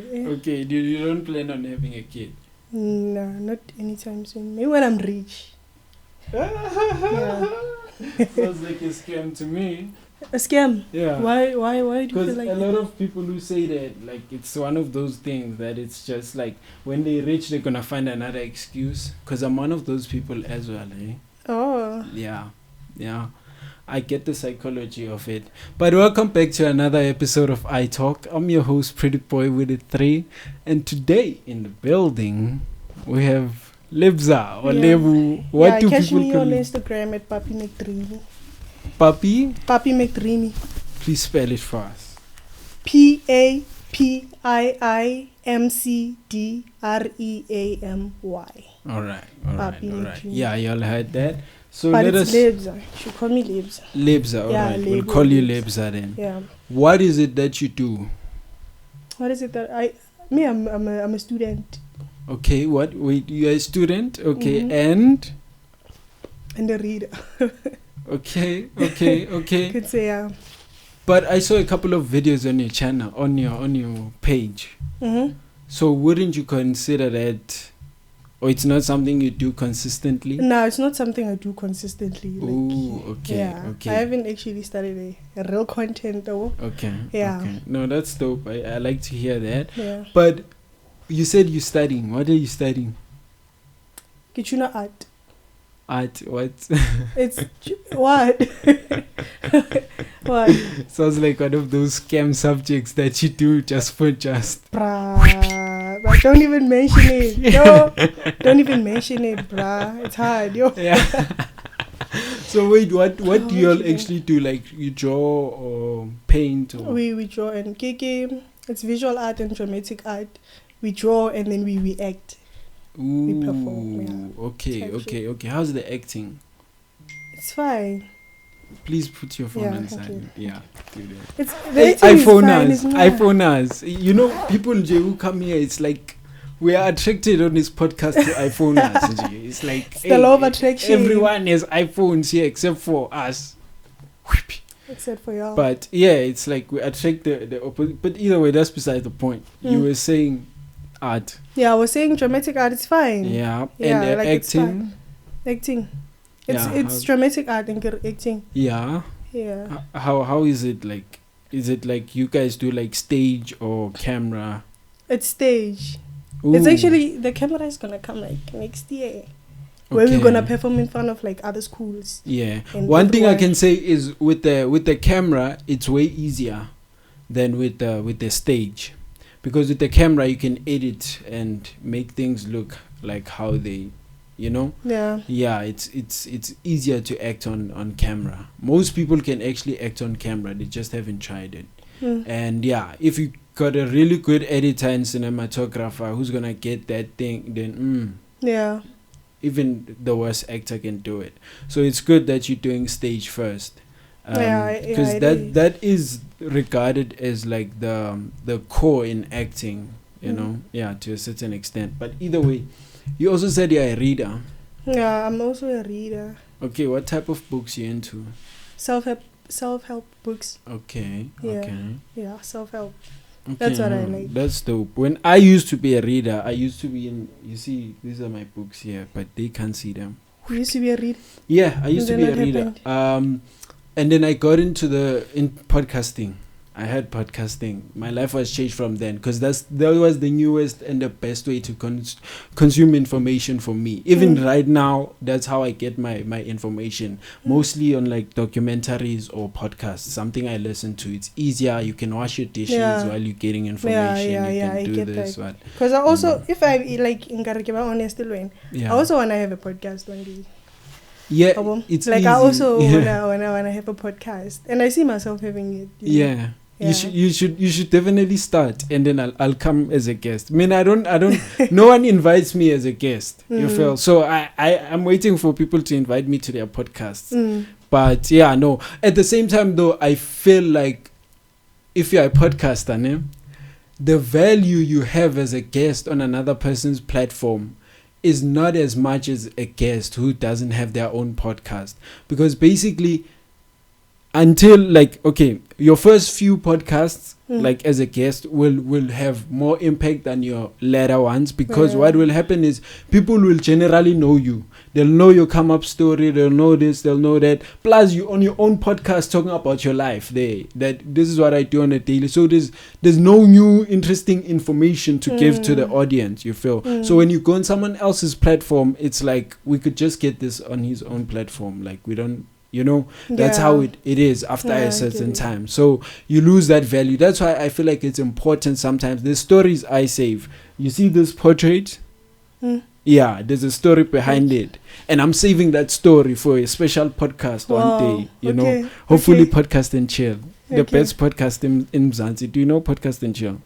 kid. Okay, you don't plan on having a kid? No, not anytime soon. Maybe when I'm rich. Sounds like a scam to me. A scam? Yeah. Why do you Because feel like a lot of people who say that, like, it's one of those things that it's just like when they rich, they're gonna find another excuse. Because I'm one of those people as well, eh? Oh. Yeah. I get the psychology of it. But welcome back to another episode of iTALK. I'm your host, Pretty Boy with a 3. And today in the building, we have LEBZA or Lebu. What do catch people me call on you? Instagram at Papi McDreamy. Papi? Papi McDreamy. Please spell it for us. PAPIIMCDREAMY. All right. McDreamy. Yeah, y'all heard that. So but let it's us. LEBZA. You should call me LEBZA. LEBZA, all right. We'll call you LEBZA then. Yeah. What is it that you do? What is it that I'm a student. Okay, what? Wait, you're a student? Okay, and a reader. Okay. Could say yeah. But I saw a couple of videos on your channel, on your page. Mm-hmm. So wouldn't you consider that, or it's not something you do consistently? No, it's not something I do consistently. Okay. I haven't actually started a real content though. Okay. Yeah. Okay. No, that's dope. I like to hear that. Yeah. But you said you're studying. What are you studying? Kitchuna art. Art, what? It's what? What? Sounds like one of those scam subjects that you do just for just. Bruh, but don't even mention it. Yo, don't even mention it, bruh. It's hard, yo. Yeah. So wait, what do you all actually do? Like you draw or paint or? We draw and Kiki. It's visual art and dramatic art. We draw and then we act. Ooh, we perform. Yeah. Okay. How's the acting? It's fine. Please put your phone on silent. Okay. Yeah, do that. It's iPhone us. You know, people who come here, it's like we are attracted on this podcast to iPhone us. It's like it's the law of attraction. Everyone has iPhones here except for us. Except for y'all. But yeah, it's like we attract the opposite. But either way, that's beside the point. You were saying art. Yeah, I was saying dramatic art is fine. Yeah, and like acting. Acting. It's dramatic art and acting. Yeah. Yeah. How is it like? Is it like you guys do like stage or camera? It's stage. Ooh. It's actually the camera is gonna come like next year. Where we're gonna perform in front of like other schools. Yeah. One thing I can say is with the camera, it's way easier than with the stage, because with the camera you can edit and make things look like how they, you know. Yeah. Yeah. It's easier to act on camera. Most people can actually act on camera. They just haven't tried it. And yeah, if you got a really good editor and cinematographer who's gonna get that thing, then yeah. Even the worst actor can do it. So it's good that you're doing stage first, because that is regarded as like the core in acting, you know. Yeah, to a certain extent. But either way, you also said you're a reader. Yeah, I'm also a reader. Okay, what type of books you into? Self-help books. Okay. Yeah. Okay. Yeah, self-help. Okay, that's what I like. That's dope. When I used to be a reader, I used to be in. You see, these are my books here, but they can't see them. You used to be a reader? Yeah, I used to be a reader. And then I got into podcasting. I had podcasting. My life was changed from then, because that was the newest and the best way to consume information for me. Even right now, that's how I get my information. Mostly on like documentaries or podcasts, something I listen to. It's easier. You can wash your dishes while you're getting information. You can do this one. Because I also, if I like, I also want to have a podcast one day. Yeah, it's like easy. I also when I have a podcast, and I see myself having it. Yeah. You should definitely start, and then I'll come as a guest. I mean, I don't no one invites me as a guest. You feel? So I'm waiting for people to invite me to their podcasts. But yeah, no. At the same time though, I feel like if you're a podcaster, the value you have as a guest on another person's platform is not as much as a guest who doesn't have their own podcast. Because basically, until like, okay, your first few podcasts, like as a guest, will have more impact than your later ones, because what will happen is people will generally know you. They'll know your come up story, they'll know this, they'll know that. Plus you on your own podcast talking about your life that this is what I do on a daily. So there's no new interesting information to give to the audience, you feel. So when you go on someone else's platform, it's like we could just get this on his own platform. Like we don't, you know, that's how it is after a certain time. So you lose that value. That's why I feel like it's important sometimes. The stories I save. You see this portrait? Yeah, there's a story behind it. And I'm saving that story for a special podcast one day. You know, hopefully Podcast and Chill. The best podcast in Mzansi. Do you know Podcast and Chill?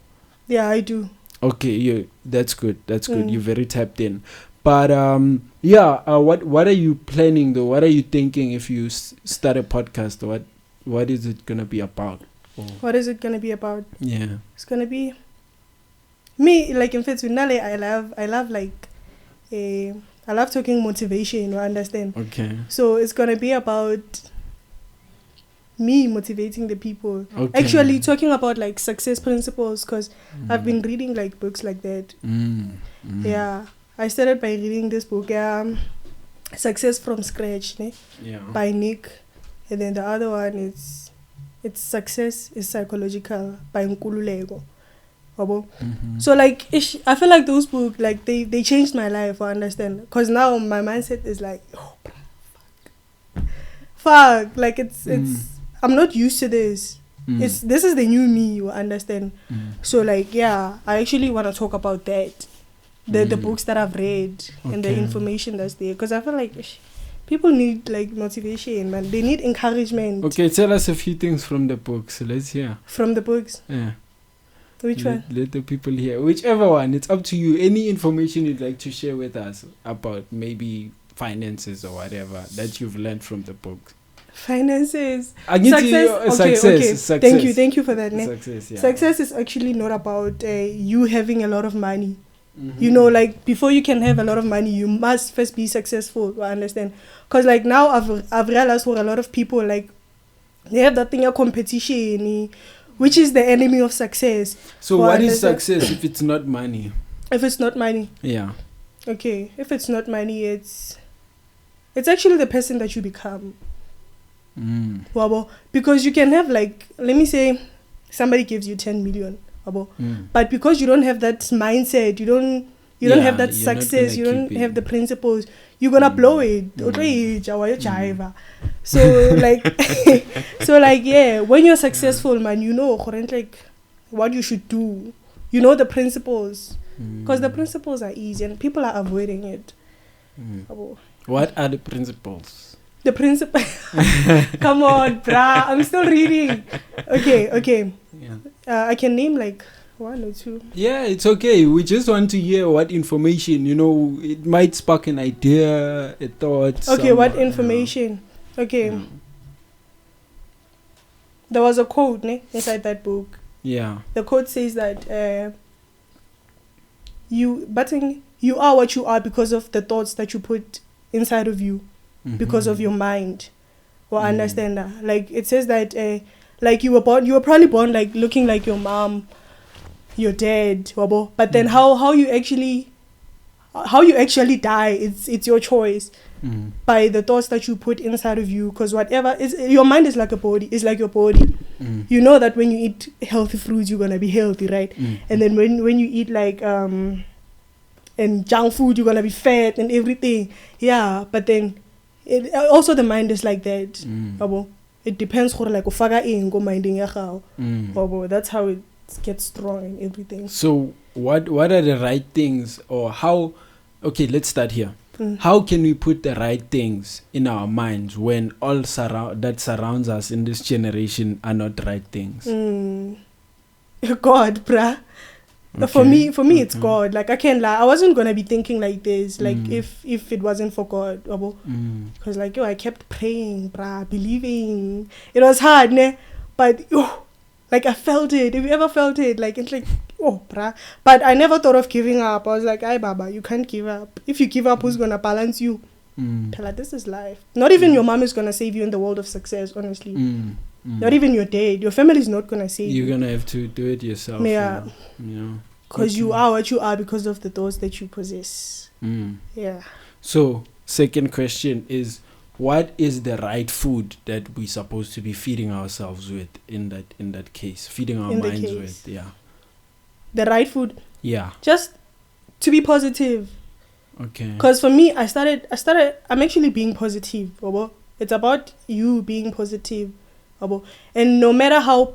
Yeah, I do. Okay, that's good. That's good. You're very tapped in. But what are you planning though? What are you thinking if you start a podcast? What is it gonna be about? What is it gonna be about? Yeah, it's gonna be me. Like in fact, I love talking motivation. You understand? Okay. So it's gonna be about me motivating the people. Actually, talking about like success principles, because I've been reading like books like that. Yeah. I started by reading this book, Success from Scratch, by Nick. And then the other one is Success is Psychological by Nkululeko. So like I feel like those books, like they changed my life, I understand. Because now my mindset is like, fuck, like it's I'm not used to this. This is the new me, you understand. So like I actually want to talk about that. The books that I've read and the information that's there, because I feel like people need like motivation, man. They need encouragement. Okay, tell us a few things from the books. Let's hear. From the books? Yeah. Which one? Let the people hear. Whichever one. It's up to you. Any information you'd like to share with us about maybe finances or whatever that you've learned from the book. Finances. Success. Thank you for that. Success, yeah. Success is actually not about you having a lot of money. You know, like before you can have a lot of money, you must first be successful. I understand, because like now I've realized for a lot of people, like they have that thing of competition, which is the enemy of success. So what is success if it's not money? If it's not money, okay. If it's not money, it's actually the person that you become. Because you can have like, let me say, somebody gives you 10 million. But because you don't have that mindset, you don't have that success, you don't have the principles, you're gonna blow it. So like when you're successful, man, you know like what you should do. You know the principles, because the principles are easy and people are avoiding it. What are the principles? The principle. Come on, brah. I'm still reading. Okay. I can name like one or two. Yeah, it's okay. We just want to hear what information, you know, it might spark an idea, a thought. Okay, what information? Okay. There was a quote inside that book. Yeah. The quote says that you are what you are because of the thoughts that you put inside of you, because of your mind. Well, understand that. Like it says that like you were probably born like looking like your mom, your dad, but then how you actually die, it's your choice by the thoughts that you put inside of you. Because whatever is your mind is like a body, it's like your body. You know that when you eat healthy fruits, you're gonna be healthy, right? And then when you eat like and junk food, you're gonna be fat and everything. Yeah, but then also the mind is like that. It depends on like minding. That's how it gets strong and everything. So what are the right things, or how? Okay, let's start here. How can we put the right things in our minds when all that surrounds us in this generation are not right things? God, bruh. Okay. For me, it's God. Like I can't lie. I wasn't gonna be thinking like this. Like if it wasn't for God, because like I kept praying, bruh, believing. It was hard, but like I felt it. If you ever felt it, like it's like bruh. But I never thought of giving up. I was like, "Ay, Baba, you can't give up. If you give up, who's gonna balance you?" Like, this is life. Not even your mom is gonna save you in the world of success. Honestly, Not even your dad. Your family is not gonna say. You're gonna have to do it yourself. Yeah. Because you are what you are because of the thoughts that you possess. Yeah. So, second question is, what is the right food that we're supposed to be feeding ourselves with in that case? Feeding our minds with, yeah. The right food? Yeah. Just to be positive. Okay. Because for me, I'm actually being positive. It's about you being positive. And no matter how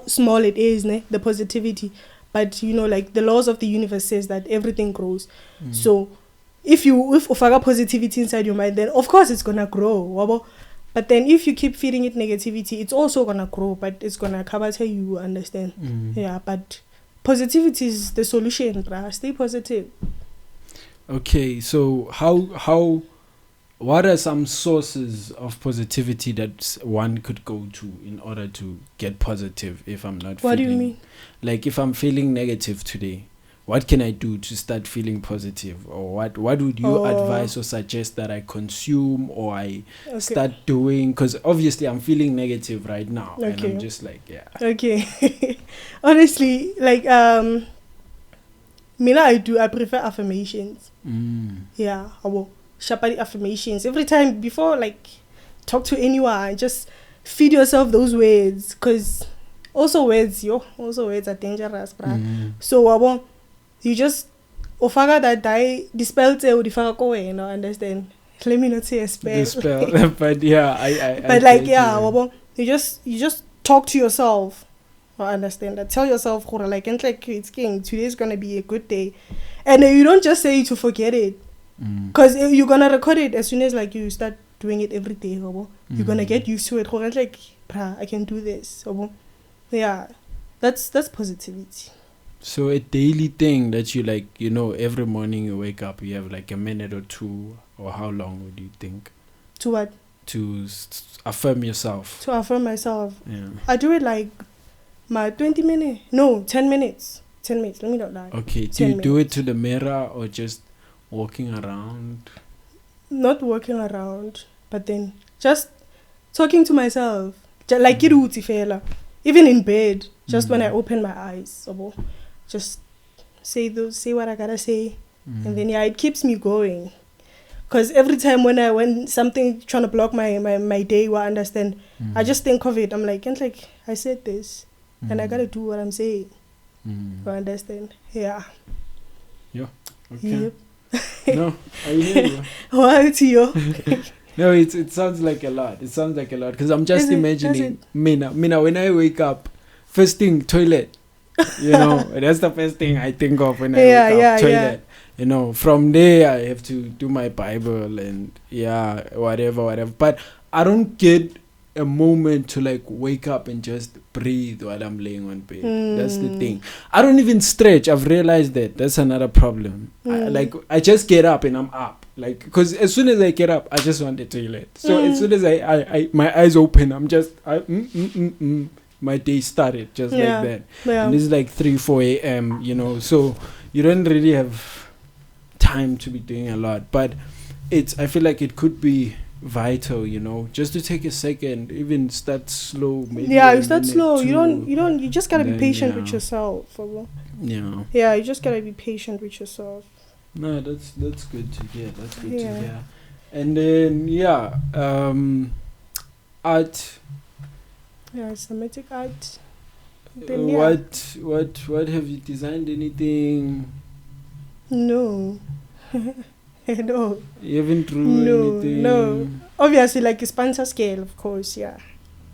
small it is, the positivity, but like the laws of the universe says that everything grows. So if ufaka positivity inside your mind, then of course it's gonna grow. But then if you keep feeding it negativity, it's also gonna grow, but it's gonna cover you, understand? Yeah, but positivity is the solution, bruh. Stay positive. Okay, so what are some sources of positivity that one could go to in order to get positive if I'm not What do you mean? Like if I'm feeling negative today, what can I do to start feeling positive? Or what would you advise or suggest that I consume or I start doing? Because obviously I'm feeling negative right now. And I'm just like, yeah. Okay. Honestly, like, I prefer affirmations. Yeah, Shapari affirmations. Every time before, like, talk to anyone, just feed yourself those words. Because also words are dangerous, bruh. So, you just offer that die dispel te udifaka ko understand. Let me not say a spell. But yeah, I but like you just talk to yourself. I understand that. Tell yourself, like it's king. Today's gonna be a good day, and you don't just say it to forget it, because you're gonna record it as soon as like you start doing it every day. You're gonna get used to it. Like, I can do this. Yeah, that's positivity. So a daily thing that you like, every morning you wake up, you have like a minute or two, or how long would you think? To what? To affirm yourself. To affirm myself. Yeah. I do it like my 20 minutes. No, 10 minutes. 10 minutes. Let me not lie. Okay. Do you do it to the mirror or just walking around? Not walking around, but then just talking to myself. Like even in bed, just when I open my eyes. Just say what I gotta say, and then it keeps me going. Cause every time when something trying to block my day, I understand. I just think of it. I'm like, I said this, and I gotta do what I'm saying. I understand. Yeah. Yeah. Okay. Yep. No, I hear you. What you? No, it sounds like a lot. It sounds like a lot because I'm just imagining Mina when I wake up, first thing toilet. That's the first thing I think of when I wake up, toilet. Yeah. From there I have to do my Bible and whatever. But I don't get a moment to like wake up and just breathe while I'm laying on bed. That's the thing. I don't even stretch. I've realized that's another problem. I just get up and I'm up. Like, because as soon as I get up, I just want the toilet. So as soon as I my eyes open, I'm just my day started just like that. Yeah. And it's like 3-4 a.m. So you don't really have time to be doing a lot. But I feel like it could be vital, just to take a second, even start slow. Maybe you start slow. You just gotta be patient with yourself. Yeah, you just gotta be patient with yourself. No, that's good to hear. That's good to hear. And then art. Yeah, Islamic art. Then, what have you designed? Anything? No. No. You haven't drew anything? No. Obviously, like a sponsor scale, of course, yeah.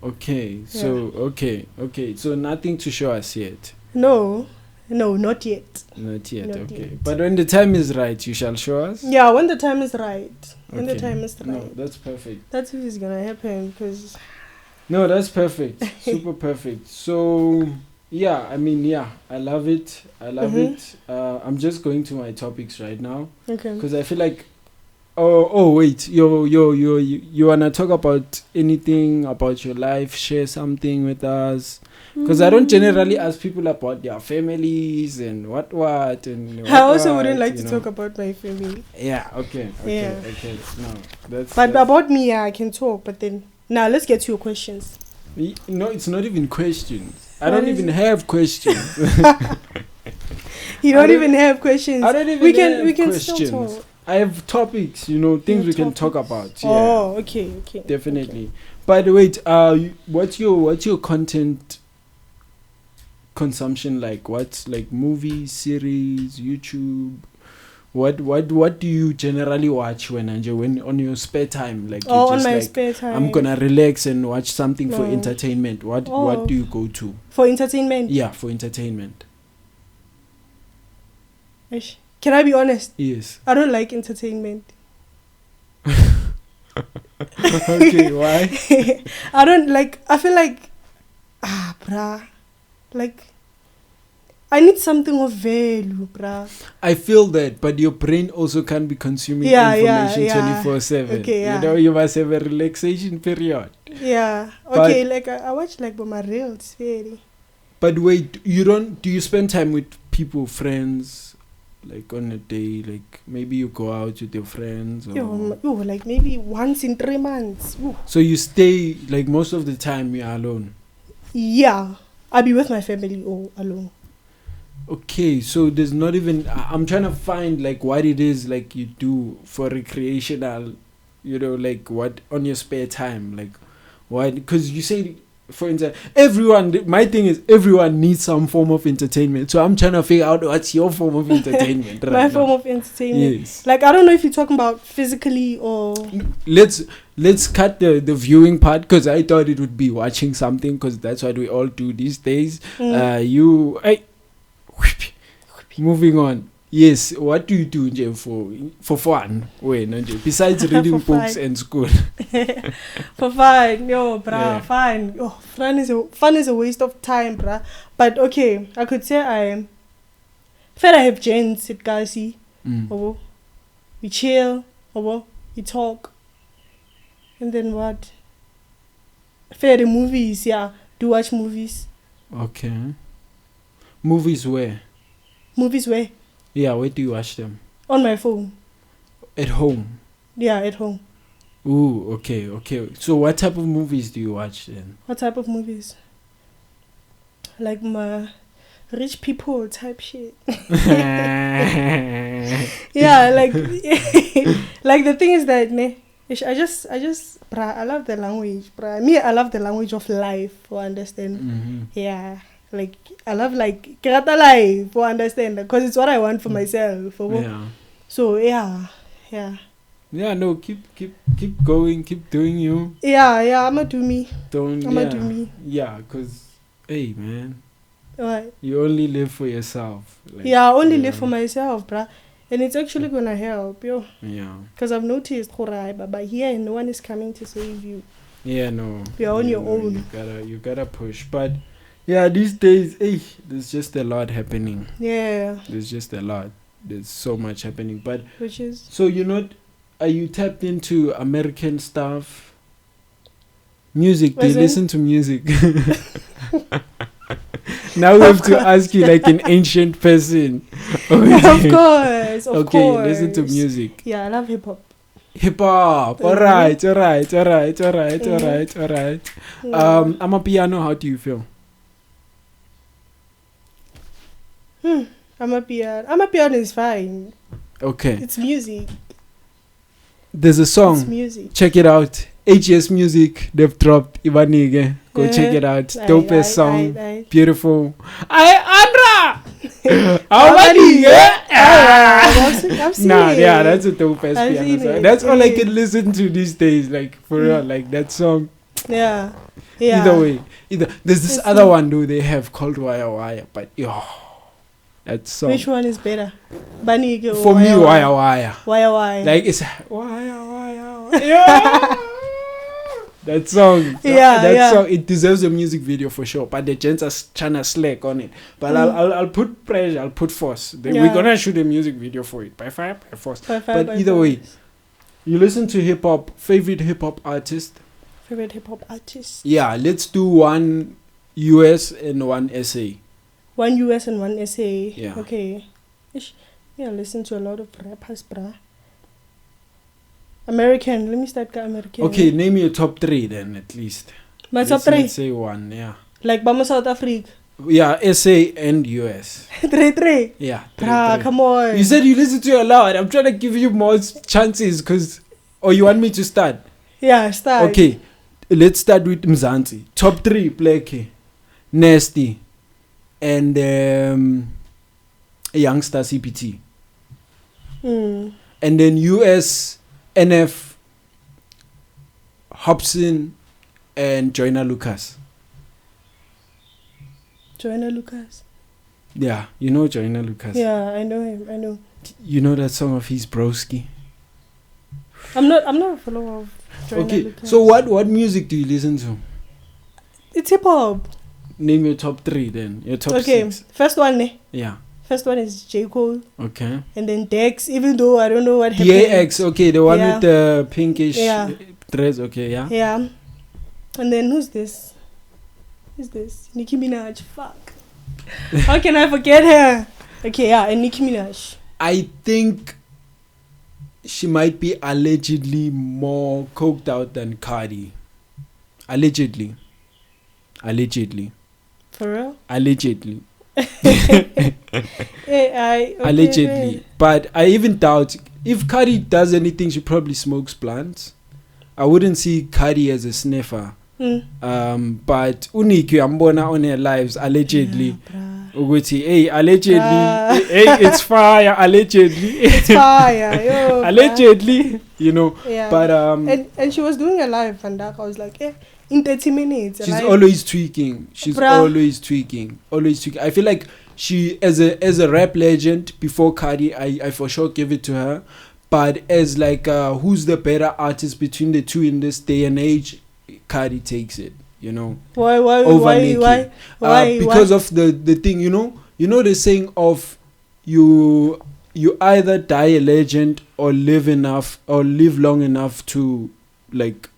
Okay, so, okay. So, nothing to show us yet? No, not yet. Not yet. But when the time is right, you shall show us? Yeah, when the time is right. When the time is right. No, that's perfect. That's what is going to happen, because... No, that's perfect. Super perfect. So... Yeah, I love it. It. I'm just going to my topics right now. Okay. Because I feel like, wait, you wanna talk about anything about your life? Share something with us. Because I don't generally ask people about their families and what and. I also wouldn't like to talk about my family. Yeah. Okay. No, that's. But about me, I can talk. But then Now let's get to your questions. No, it's not even questions. I don't even have questions. You don't even have questions. I don't even we have can questions. still talk. I have topics, things we can talk about. Yeah. Oh, okay. Definitely. Okay. By the way, what's your content consumption like? What's like movies, series, YouTube? What do you generally watch when on your spare time? Like on my spare time. I'm gonna relax and watch something for entertainment. What do you go to? For entertainment? Yeah, for entertainment. Can I be honest? Yes. I don't like entertainment. Okay, why? I don't like. I feel like, bruh, like I need something of value, bruh. I feel that, but your brain also can't be consuming information 24/7. Okay, yeah. You must have a relaxation period. Yeah. Okay, like I watch like my reels, very. But wait, do you spend time with people, friends? Like on a day, like maybe you go out with your friends or like maybe once in 3 months. Ooh. So you stay like most of the time you're alone? Yeah, I'll be with my family or alone. Okay, so there's not even, I'm trying to find like what it is like you do for recreational, like what on your spare time, like why, because you say, for instance, my thing is everyone needs some form of entertainment. So I'm trying to figure out what's your form of entertainment. My form of entertainment. Yes. Like I don't know if you're talking about physically or. Let's cut the viewing part because I thought it would be watching something because that's what we all do these days. Moving on. Yes, what do you do Nje, for fun? Besides reading books and school. For fun, fun. Oh, fun is a waste of time, bruh. But okay, I could say I have gents at Kasi. We chill, we talk. And then what? The movies, do watch movies. Okay. Movies where? Yeah, where do you watch them? On my phone. At home? Yeah, at home. Ooh, okay. So what type of movies do you watch then? What type of movies? Like my rich people type shit. Yeah, like like the thing is that I just bruh, I love the language, bruh. Me, I love the language of life, for understand. Mm-hmm. Yeah. Like I love like Kerata life, for understand, because it's what I want for myself. Yeah. So yeah. Yeah, no, keep going, keep doing you. Yeah, I'ma do me. Do me. Yeah, because hey man. What? You only live for yourself. Like, I only live for myself, bruh. And it's actually gonna help, yo. Yeah. Because I've noticed, but here no one is coming to save you. Yeah, no. You're on your own. You gotta push. But yeah, these days, there's just a lot happening. Yeah. There's just a lot. There's so much happening. But which is? So are you tapped into American stuff? Music? Do you listen to music? Now we have to ask you like an ancient person. Of course. Okay, listen to music. Yeah, I love hip hop. All right. I'm a piano. How do you feel? I'm a piano is fine. Okay. It's music. There's a song. It's music. Check it out. A.G.S Musiq. They've dropped Banike. Go check it out. Dope song. Beautiful. Andra. How Banike? I've seen it. Yeah, that's a dope piano song. That's all I can listen to these days. Like for real, like that song. Yeah. Either way, there's this other one though they have called Wire, but that song. Which one is better? Banike or for me, Wire. Wire. Like it's Wire. Yeah. That song. That song. It deserves a music video for sure. But the gents are trying to slack on it. But I'll put pressure. I'll put force. We're gonna shoot a music video for it by fire, by force. But either way, you listen to hip hop. Favorite hip hop artist? Yeah, let's do one US and one SA. One US and one SA. Yeah. Okay. Yeah, listen to a lot of rappers, bruh. American. Let me start with American. Okay, name your top 3 then at least. My top 3? Let's say 1, yeah. Like Bama South Africa? Yeah, SA and US. 3. Yeah. Come on. You said you listen to your loud. I'm trying to give you more chances because... Or you want me to start? Yeah, start. Okay, let's start with Mzansi. Top 3, Blackie, Nasty, and Youngster CPT. And then US, NF, Hobson, and Joyner Lucas. Joyner Lucas? Yeah, you know Joyner Lucas. Yeah, I know him. I know. You know that song of his Broski? I'm not a follower of Joyner Okay, Lucas. so what music do you listen to? It's hip hop. Name your top 3 then. Your top 6. Okay, first one. Yeah. First one is J. Cole. Okay. And then Dex, even though I don't know what happened. DAX, okay, the one with the pinkish dress, okay, yeah. Yeah. And then who's this? Nicki Minaj. Fuck. How can I forget her? Okay, yeah, and Nicki Minaj. I think she might be allegedly more coked out than Cardi. Allegedly. For real? Allegedly. Allegedly. Man. But I even doubt if Cardi does anything, she probably smokes blunts. I wouldn't see Cardi as a sniffer. But Uniki Ambona on her lives allegedly. Allegedly, it's fire. Allegedly, it's fire. Yo, allegedly, you know. Yeah. But and she was doing a live, and I was like, in 30 minutes. She's always tweaking. Always tweaking. I feel like she, as a rap legend before Cardi, I for sure give it to her. But as like who's the better artist between the two in this day and age, Cardi takes it. You know. Why? Because of the thing, you know the saying of you either die a legend or live long enough to like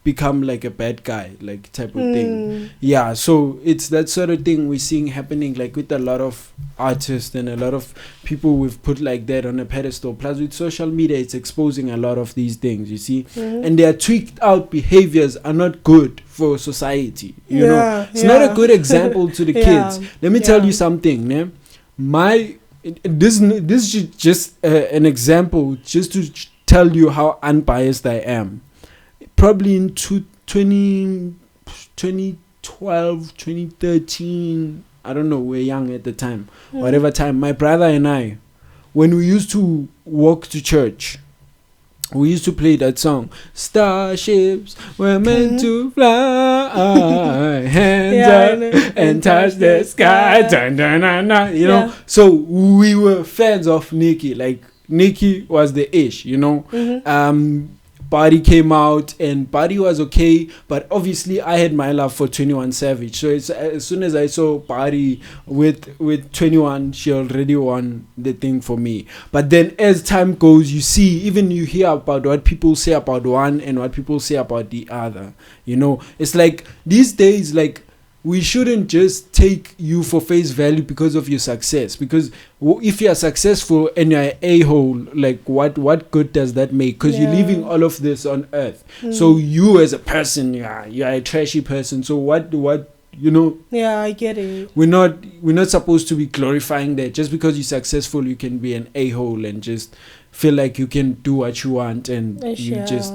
become like a bad guy, like type of thing. Yeah, so it's that sort of thing we're seeing happening like with a lot of artists and a lot of people we've put like that on a pedestal. Plus with social media, it's exposing a lot of these things, you see. And their tweaked out behaviors are not good for society, you know. It's not a good example to the kids. Let me tell you something, ne? This is just an example just to tell you how unbiased I am. Probably in 2012, 2013, I don't know, we're young at the time, whatever time, my brother and I, when we used to walk to church, we used to play that song, Starships were meant to fly, hands up and touch the sky, dun, dun, dun, dun, you know. So we were fans of Nicki, like Nicki was the ish, you know. Body came out and Body was okay, but obviously I had my love for 21 Savage. So it's, as soon as I saw Body with 21, she already won the thing for me. But then as time goes, you hear about what people say about one and what people say about the other. You know, it's like these days, like, we shouldn't just take you for face value because of your success. Because if you are successful and you're an a-hole, like what good does that make? Because you're leaving all of this on earth. So you as a person, you're a trashy person. So what you know? Yeah, I get it. We're not supposed to be glorifying that. Just because you're successful, you can be an a-hole and just feel like you can do what you want and you just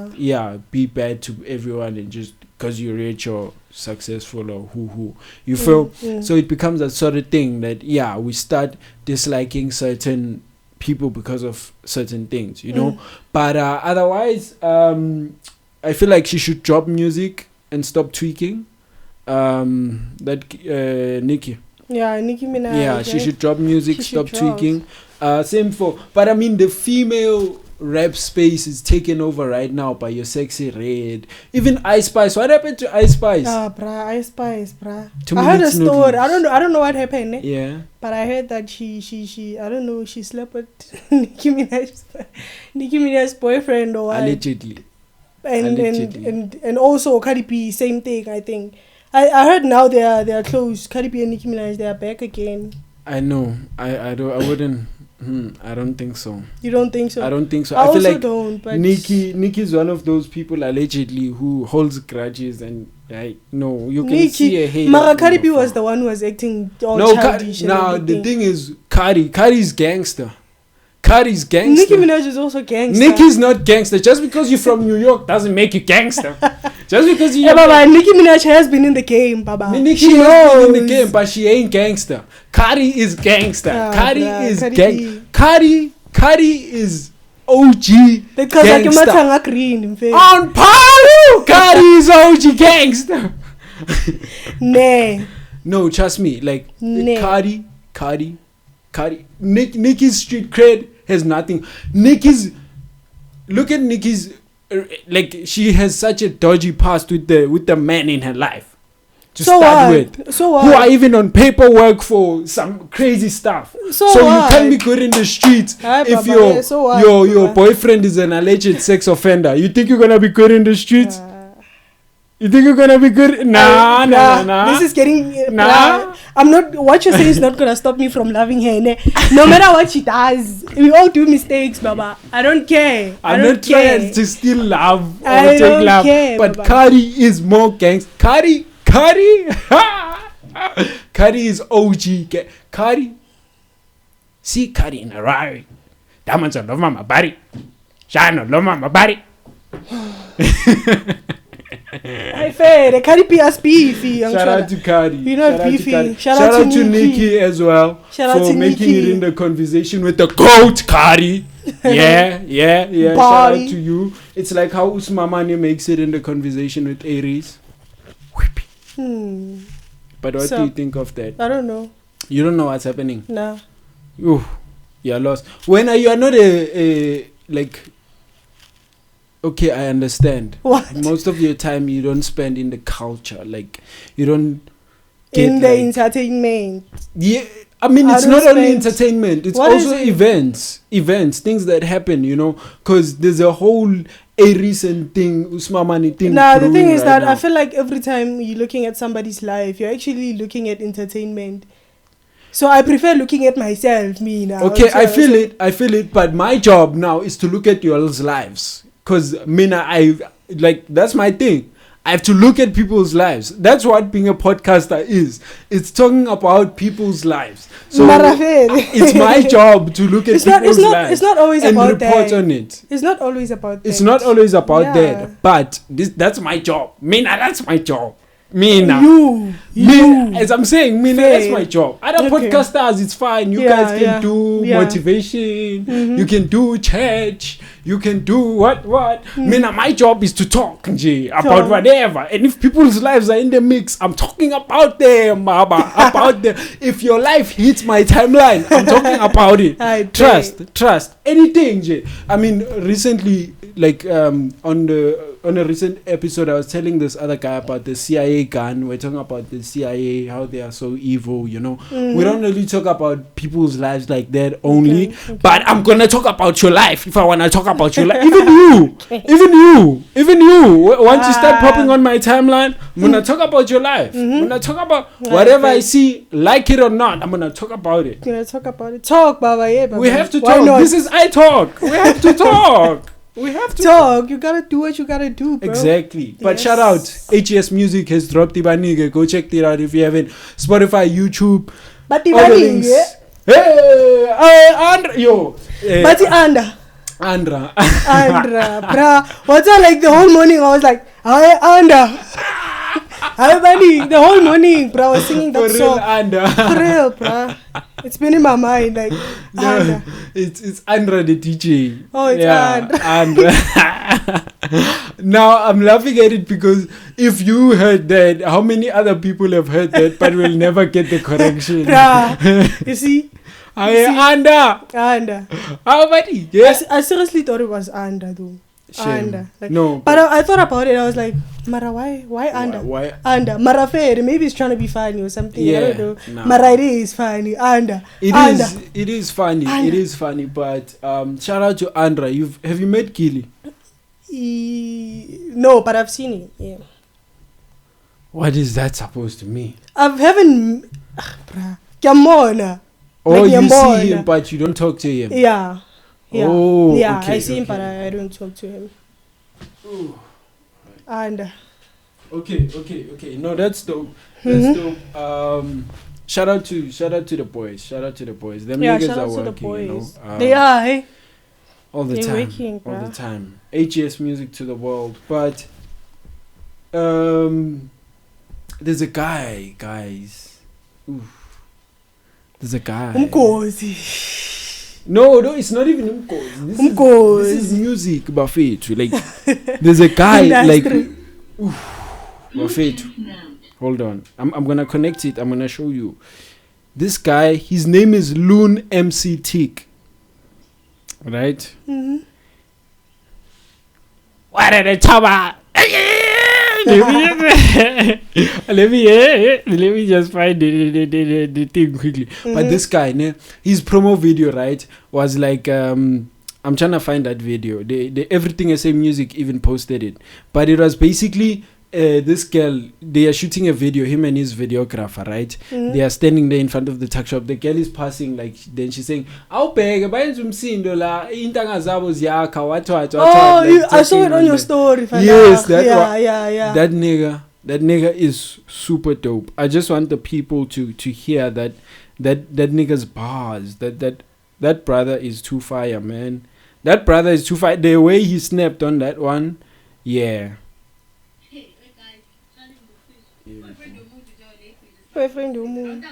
be bad to everyone and just because you're rich or successful or who you feel. So it becomes that sort of thing that we start disliking certain people because of certain things, you know. But otherwise, I feel like she should drop music and stop tweaking. Nicki. Yeah, Nicki Minaj. Yeah, she should drop music, stop tweaking. Same for, but I mean the female rap space is taken over right now by your Sexy Red. Even Ice Spice. What happened to Ice Spice? Ice Spice, I heard a story. I don't know what happened. Yeah. But I heard that she I don't know, she slept with Nicki Minaj's boyfriend or what. Allegedly. And also Cardi B, same thing, I think. I heard now they are close. Cardi B and Nicki Minaj, they are back again. I know. I I don't think so. You don't think so? I don't think so. I feel also like don't. But Nicki is one of those people allegedly who holds grudges and no, you can Nicki, see a hater. Mara Cardi B was the one who was acting all childish. Now the thing is, Cardi's gangster. Cardi's gangster. Nicki Minaj is also gangster. Nicki's not gangster. Just because you're from New York doesn't make you gangster. Just because you. Yeah, Baba, Nicki Minaj has been in the game, Baba. Nicki has been in the game, but she ain't gangster. Cardi is gangster. Cardi is gangster. Cardi is OG gangster. Green, on par. Cardi is OG gangster. Nah. No, trust me. Like Cardi. Nicki's street cred has nothing. Look at Nicki's. Like she has such a dodgy past with the men in her life to start with, who are even on paperwork for some crazy stuff. So you can't be good in the streets if your boyfriend is an alleged sex offender. You think you're gonna be good in the streets? You think you're gonna be good? Nah. This is getting I'm not. What you're saying is not gonna stop me from loving her. No matter what she does, we all do mistakes, Baba. I don't care. I'm not trying to still love or I take don't love, care, but Baba. Cardi is more gangster. Cardi is OG. Cardi. See Cardi in a Rari. Diamonds on love my body. Shine on love my body. I fair. The Cardi B is beefy. Shout out to Cardi. You're not beefy. Shout out to Nicki as well for making it in the conversation with the GOAT Cardi. Yeah. Shout out to you. It's like how Usmamani makes it in the conversation with Aries. But what do you think of that? I don't know. You don't know what's happening? No. Ooh, you're lost. When you are not a like. Okay, I understand. What? Most of your time you don't spend in the culture, like you don't get in the entertainment. Yeah, I mean it's not only entertainment; it's also events, things that happen. Because there's a whole recent thing, Usmamani thing. Nah, the thing is that I feel like every time you're looking at somebody's life, you're actually looking at entertainment. So I prefer looking at myself, me now. Okay, I feel it. But my job now is to look at y'all's lives. Because that's my thing. I have to look at people's lives. That's what being a podcaster is. It's talking about people's lives. So it's my job to look at people's lives. It's not always and about report that. on it. It's not always about that. It's not always about that. But that's my job. That's my job. As I'm saying, that's my job. Other podcasters, it's fine. You guys can do motivation. You can do church. You can do what? My job is to talk about whatever. And if people's lives are in the mix, I'm talking about them, Baba. About them. If your life hits my timeline, I'm talking about it. Trust. Anything, I mean, recently, like on a recent episode, I was telling this other guy about the CIA gun. We're talking about the CIA, how they are so evil, We don't really talk about people's lives like that only. Okay. But I'm going to talk about your life if I want to talk about your life. Even you. Once you start popping on my timeline, I'm going to talk about your life. I'm going to talk about whatever I see, like it or not. I'm going to talk about it. You're going to talk about it. Talk, Baba. Yeah, Baba. We have to talk. This is iTALK. We have to talk. We have to talk. You gotta do what you gotta do, bro. Exactly. But shout out, A.G.S Musiq has dropped Banike. Go check it out if you haven't. Spotify, YouTube. But Banike, hey, Andra, yo. But Andra, bruh. What's that like? The whole morning I was like, hi, Andra. Hi, buddy. The whole morning, bro, I was singing that song. For real, bro. It's been in my mind, like, Andra. It's Andra the DJ. Oh, it's Andra. Now, I'm laughing at it because if you heard that, how many other people have heard that but will never get the correction? You see? Andra. How buddy? Yeah. I seriously thought it was Andra, though. Shame. Like, no, but I thought about it. I was like, Mara, why Andra? Why? Andra. Mara fair. Maybe it's trying to be funny or something. Yeah, I don't know. no. Mara, it is funny. Andra. It is funny. Andra. It is funny. But shout out to Andra. Have you met Gilly? No, but I've seen it. Yeah. What is that supposed to mean? I haven't. Come on. Oh, like, you see him, but you don't talk to him. Yeah. Oh, yeah. okay, I see him, but I don't talk to him. Ooh. And okay. No, that's dope. That's dope. Shout out to the boys. Them niggas are working, you know. They are, hey? All the They're time. working, all bruh. the time. A.G.S Musiq to the world. But there's a guy, guys. Oof. There's a guy. No, it's not even Umkosi. This is music, Bafetu. Like, there's a guy, like, Bafetu. Hold on. I'm gonna connect it. I'm gonna show you. This guy, his name is Lun MC Tik. Right? Mm-hmm. What are they talking about? let me just find the thing quickly. Mm-hmm. But this guy, his promo video, right, was like, I'm trying to find that video. They Everything SA Musiq even posted it. But it was basically this girl, they are shooting a video, him and his videographer, right? Mm-hmm. They are standing there in front of the tuck shop. The girl is passing, like, then she's saying, I saw it on your story. Yes, that nigga is super dope. I just want the people to hear that nigga's bars. That brother is too fire, man. That brother is too fire. The way he snapped on that one, yeah. Boyfriend do moon.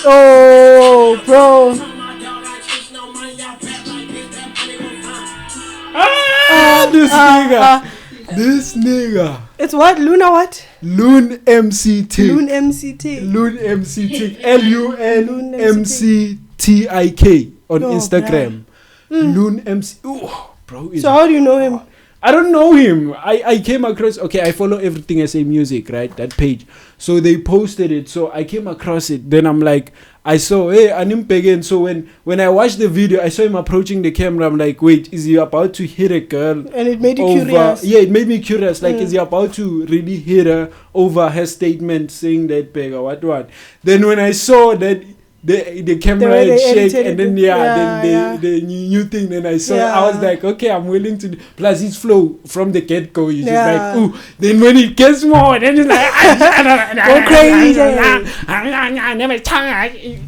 Oh, bro. This nigga. It's what? Luna what? Lun MC Tik. Lun MC Tik. Lun MC Tik. Lun MC Tik on Instagram. Lun MC. Oh, bro. So how do you know him? I don't know him. I came across, okay, I follow Everything SA Musiq, right? That page. So they posted it. So I came across it. Then I'm like, I saw, hey, Animpegen. So when I watched the video, I saw him approaching the camera. I'm like, wait, is he about to hit a girl? And it made you curious. Yeah, it made me curious. Like, is he about to really hit her over her statement saying that Pega, what? Then when I saw that the camera had shake, and then the new thing, then I saw it, I was like, okay, I'm willing to plus his flow from the get-go, you just like, ooh, then when it gets more, then it's like go crazy.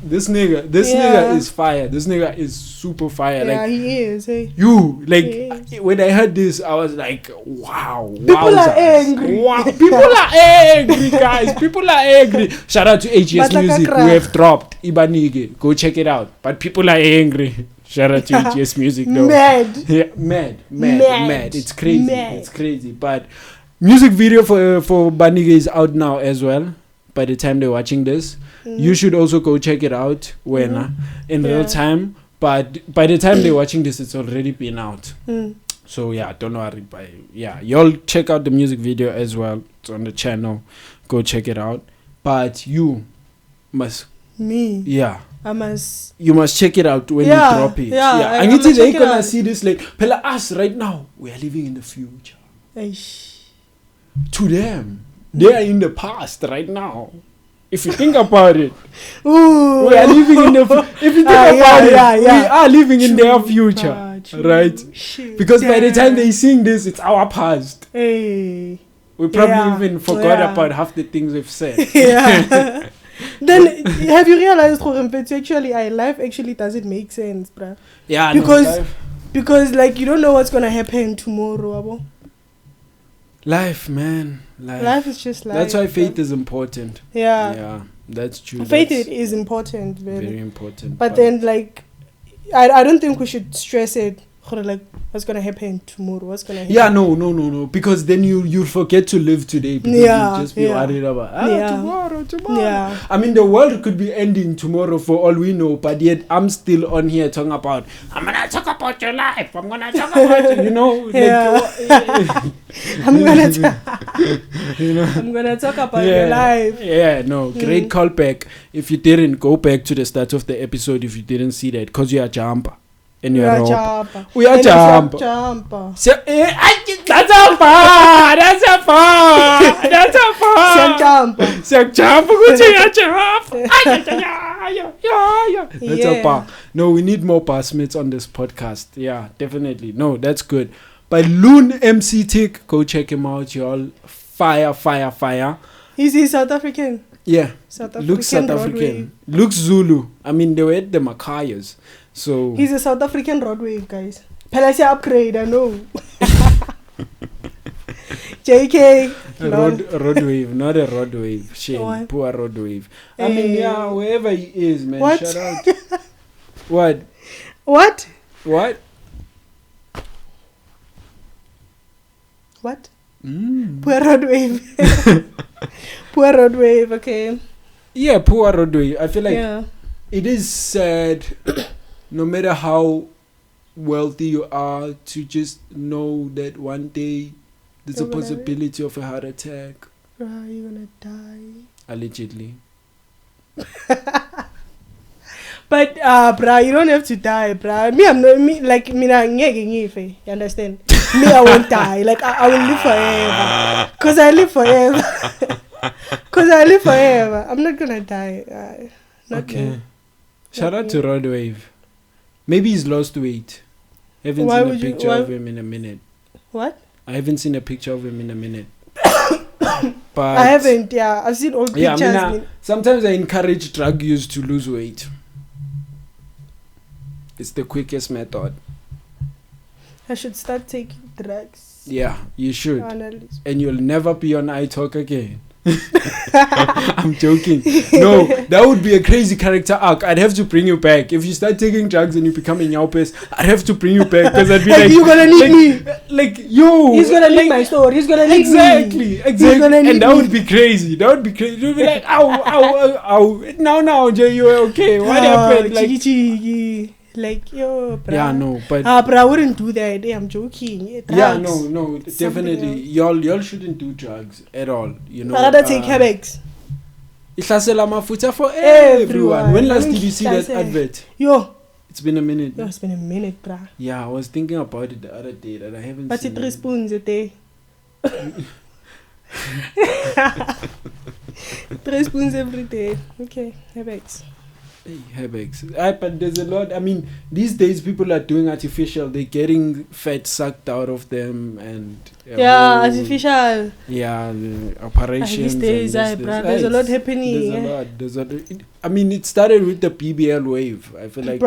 This nigga is fire. This nigga is super fire. Yeah, like, he is. Hey. You when I heard this, I was like, wow. People are angry. Wow, people are angry, guys. People are angry. Shout out to A.G.S Musiq who have dropped Banike. Go check it out. But people are angry. Shout out to A.G.S Musiq though. Mad. It's crazy. But music video for Banike is out now as well. By the time they're watching this, you should also go check it out in real time. But by the time they're watching this, it's already been out. So yeah, don't worry. Y'all check out the music video as well. It's on the channel. Go check it out. But you must. Me. Yeah. I must. You must check it out when you drop it. Yeah. I need to they gonna see this like Pella us right now. We are living in the future. To them, they are in the past right now. If you think about it, ooh, we are living in the. If you think about it, we are living in their future, right? Because by the time they sing this, it's our past. Hey. We probably even forgot about half the things we've said. Yeah. Then have you realized life actually doesn't make sense, bruh? Yeah, because like you don't know what's gonna happen tomorrow, abo. Life, man. Life is just life. That's why faith is important. Yeah, that's true. Faith is important, very important. But then, like, I don't think we should stress it like what's gonna happen tomorrow? What's gonna happen? Yeah, no. Because then you forget to live today because you just be worried about tomorrow. Yeah. I mean, the world could be ending tomorrow for all we know, but yet I'm still on here talking about. I'm gonna talk about your life. I'm gonna talk about I'm gonna talk about your life. Yeah, no, great callback. If you didn't, go back to the start of the episode if you didn't see that, because you are jumper. And we are jumper. That's a bar. That's a bar. No, we need more bassmates on this podcast. Yeah, definitely. No, that's good. By Lun MC Tik, go check him out, y'all. Fire. Is he South African? Yeah. Looks South African. Looks Zulu. I mean, they were at the Makayas. So he's a South African Broadway, guys. Palace upgrade, I know. JK. Road wave, not a road wave. Shame. Poor road wave. I mean, yeah, wherever he is, man. What? Shout out. What? What? Poor road wave. Poor road wave, okay. Yeah, poor road wave. I feel like it is sad. No matter how wealthy you are, to just know that one day there's a possibility of a heart attack. Bruh, you're gonna die. Allegedly. But bruh, you don't have to die, bruh. Me, I'm not you understand? Me, I won't die. Like I will live forever. Cause I live forever. I'm not gonna die. Okay. Me. Shout out to Rod Wave. Maybe he's lost weight. I haven't seen a picture of him in a minute. What? I haven't seen a picture of him in a minute. But I haven't, I've seen old pictures. Yeah, sometimes I encourage drug use to lose weight. It's the quickest method. I should start taking drugs. Yeah, you should. And you'll never be on iTALK again. I'm joking. No, that would be a crazy character arc. I'd have to bring you back. If you start taking drugs and you become a nyaupes, I'd have to bring you back because I'd be like, you're gonna need me. He's gonna leak my story. He's gonna leak me. Exactly. And that would be crazy. You'd be like, ow. Now, Jay, you were okay. What happened? Like, yo, bruh. Yeah, no, but but I wouldn't do that. I'm joking. Yeah, no, definitely. Y'all shouldn't do drugs at all. You know. I'd rather take Hebex. Ihlasela mafuta for everyone. When last did you see that advert? Yo. It's been a minute. It's been a minute, bruh. Yeah, I was thinking about it the other day that I haven't but seen. But 3 spoons a day. 3 spoons every day. Okay, Hebex. Hebex. But there's a lot. I mean, these days people are doing artificial. They're getting fat sucked out of them and artificial. Yeah, operations. These days, there's a lot happening. There's a lot. I mean, it started with the BBL wave. I feel like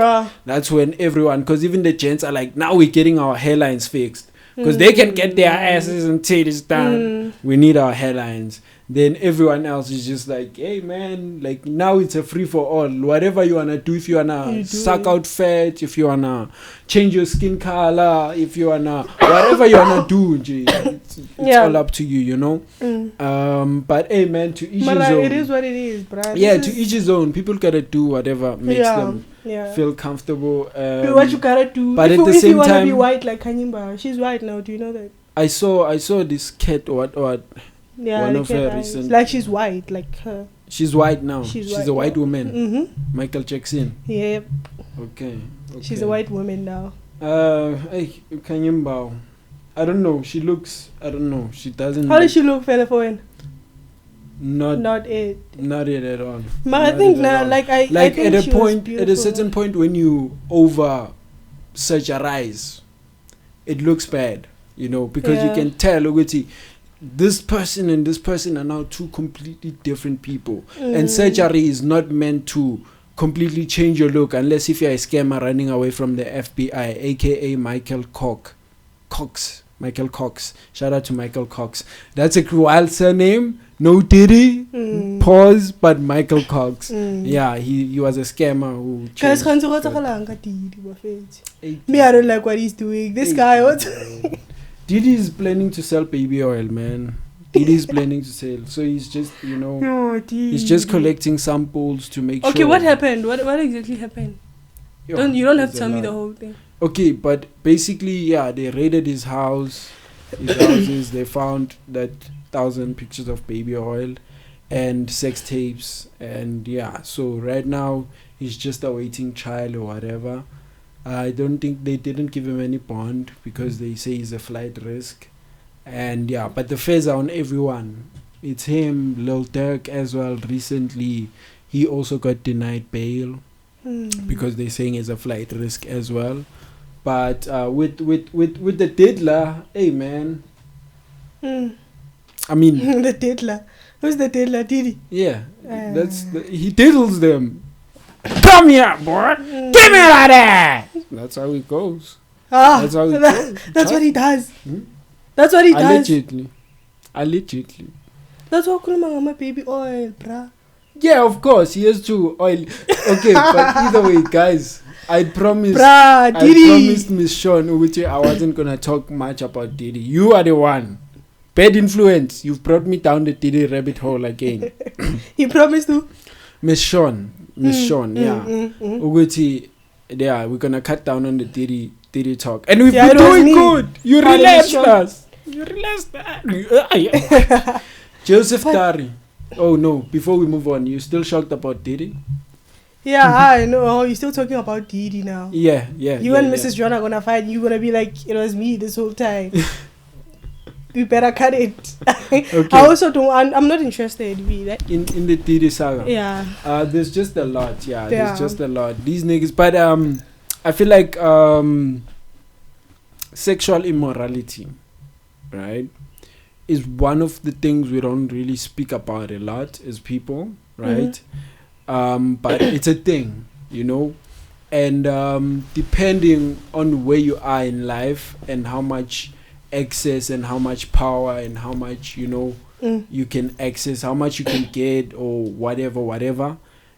that's when everyone, because even the gents are like, now we're getting our hairlines fixed because they can get their asses and titties done. We need our hairlines. Then everyone else is just like, hey man, like now it's a free for all. Whatever you wanna do, if you wanna suck out fat, if you wanna change your skin color, if you wanna whatever you wanna do, it's all up to you, you know. But hey man, to each his own. It is what it is, bruh. Yeah, to each his own. People gotta do whatever makes them feel comfortable. Do what you gotta do. But at the same time, if you wanna be white like Kanyimba, she's white now. Do you know that? I saw this cat what. Yeah, one of her recent, like she's white, like her. She's white now. She's a white woman. Mm-hmm. Michael Jackson. Yep. Okay. She's a white woman now. Hey, Kanyimba. I don't know. She looks. I don't know. She doesn't. How does she look, fella? For when? Not it. Not it at all. But I think now, I think at a point, at a certain point, when you over surgerize, it looks bad. You know, because you can tell. This person and this person are now two completely different people. And surgery is not meant to completely change your look unless if you're a scammer running away from the FBI, aka Michael Cox. Michael Cox. Shout out to Michael Cox. That's a wild surname. no Diddy, pause, but Michael Cox. Yeah, he was a scammer who changed. Me, I don't like what he's doing. This guy, what? Diddy is planning to sell baby oil, man. Diddy is planning to sell. So he's just, he's just collecting samples to make sure. Okay, what happened? What exactly happened? You don't have to tell me the whole thing. Okay, but basically, yeah, they raided his houses. They found that 1,000 pictures of baby oil and sex tapes, and yeah, so right now he's just awaiting trial or whatever. I don't think they didn't give him any bond because they say he's a flight risk, and yeah, but the fares are on everyone. It's him, Lil Durk as well. Recently he also got denied bail because they're saying he's a flight risk as well. But with the diddler, hey man. I mean the diddler. Who's the diddler? Diddy. Yeah, he diddles them. Come here, boy. Give me that. That's how it goes. That's how it goes. That's what he does. That's what he does. Allegedly. That's what my baby oil, bruh. Yeah, of course, he has to oil. Okay, but either way, guys, I promised Miss Sean, which I wasn't gonna talk much about Diddy. You are the one. Bad influence. You've brought me down the Diddy rabbit hole again. He promised to Miss Sean, yeah. Yeah, we're gonna cut down on the Diddy talk, and we've been doing good. You relaxed us. Joseph Dari. Oh no! Before we move on, you still shocked about Diddy? Yeah, I know. You're still talking about Diddy now. Yeah. You and Mrs. John are gonna fight. You're gonna be like, it was me this whole time. We better cut it. Okay. I also don't. I'm not interested. In the Diddy saga. Yeah. There's just a lot. Yeah. There's just a lot. These niggas, but I feel like sexual immorality, right, is one of the things we don't really speak about a lot as people, right? But it's a thing, and depending on where you are in life and how much access and how much power and how much you can access, how much you can get or whatever,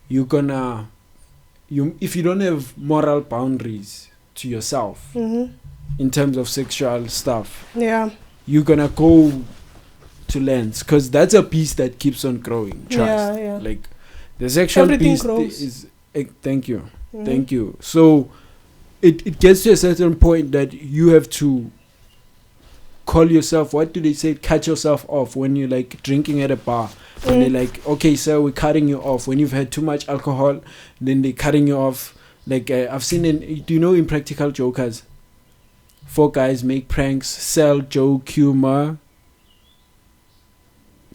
if you don't have moral boundaries to yourself in terms of sexual stuff, you're gonna go to lengths, because that's a piece that keeps on growing. Trust. Like the sexual everything piece grows. is thank you. So it gets to a certain point that you have to call yourself, what do they say, cut yourself off when you're like drinking at a bar, and they're like, okay sir, we're cutting you off when you've had too much alcohol, then they're cutting you off. Like I've seen do you know Impractical Jokers? 4 guys make pranks, sell joke humor.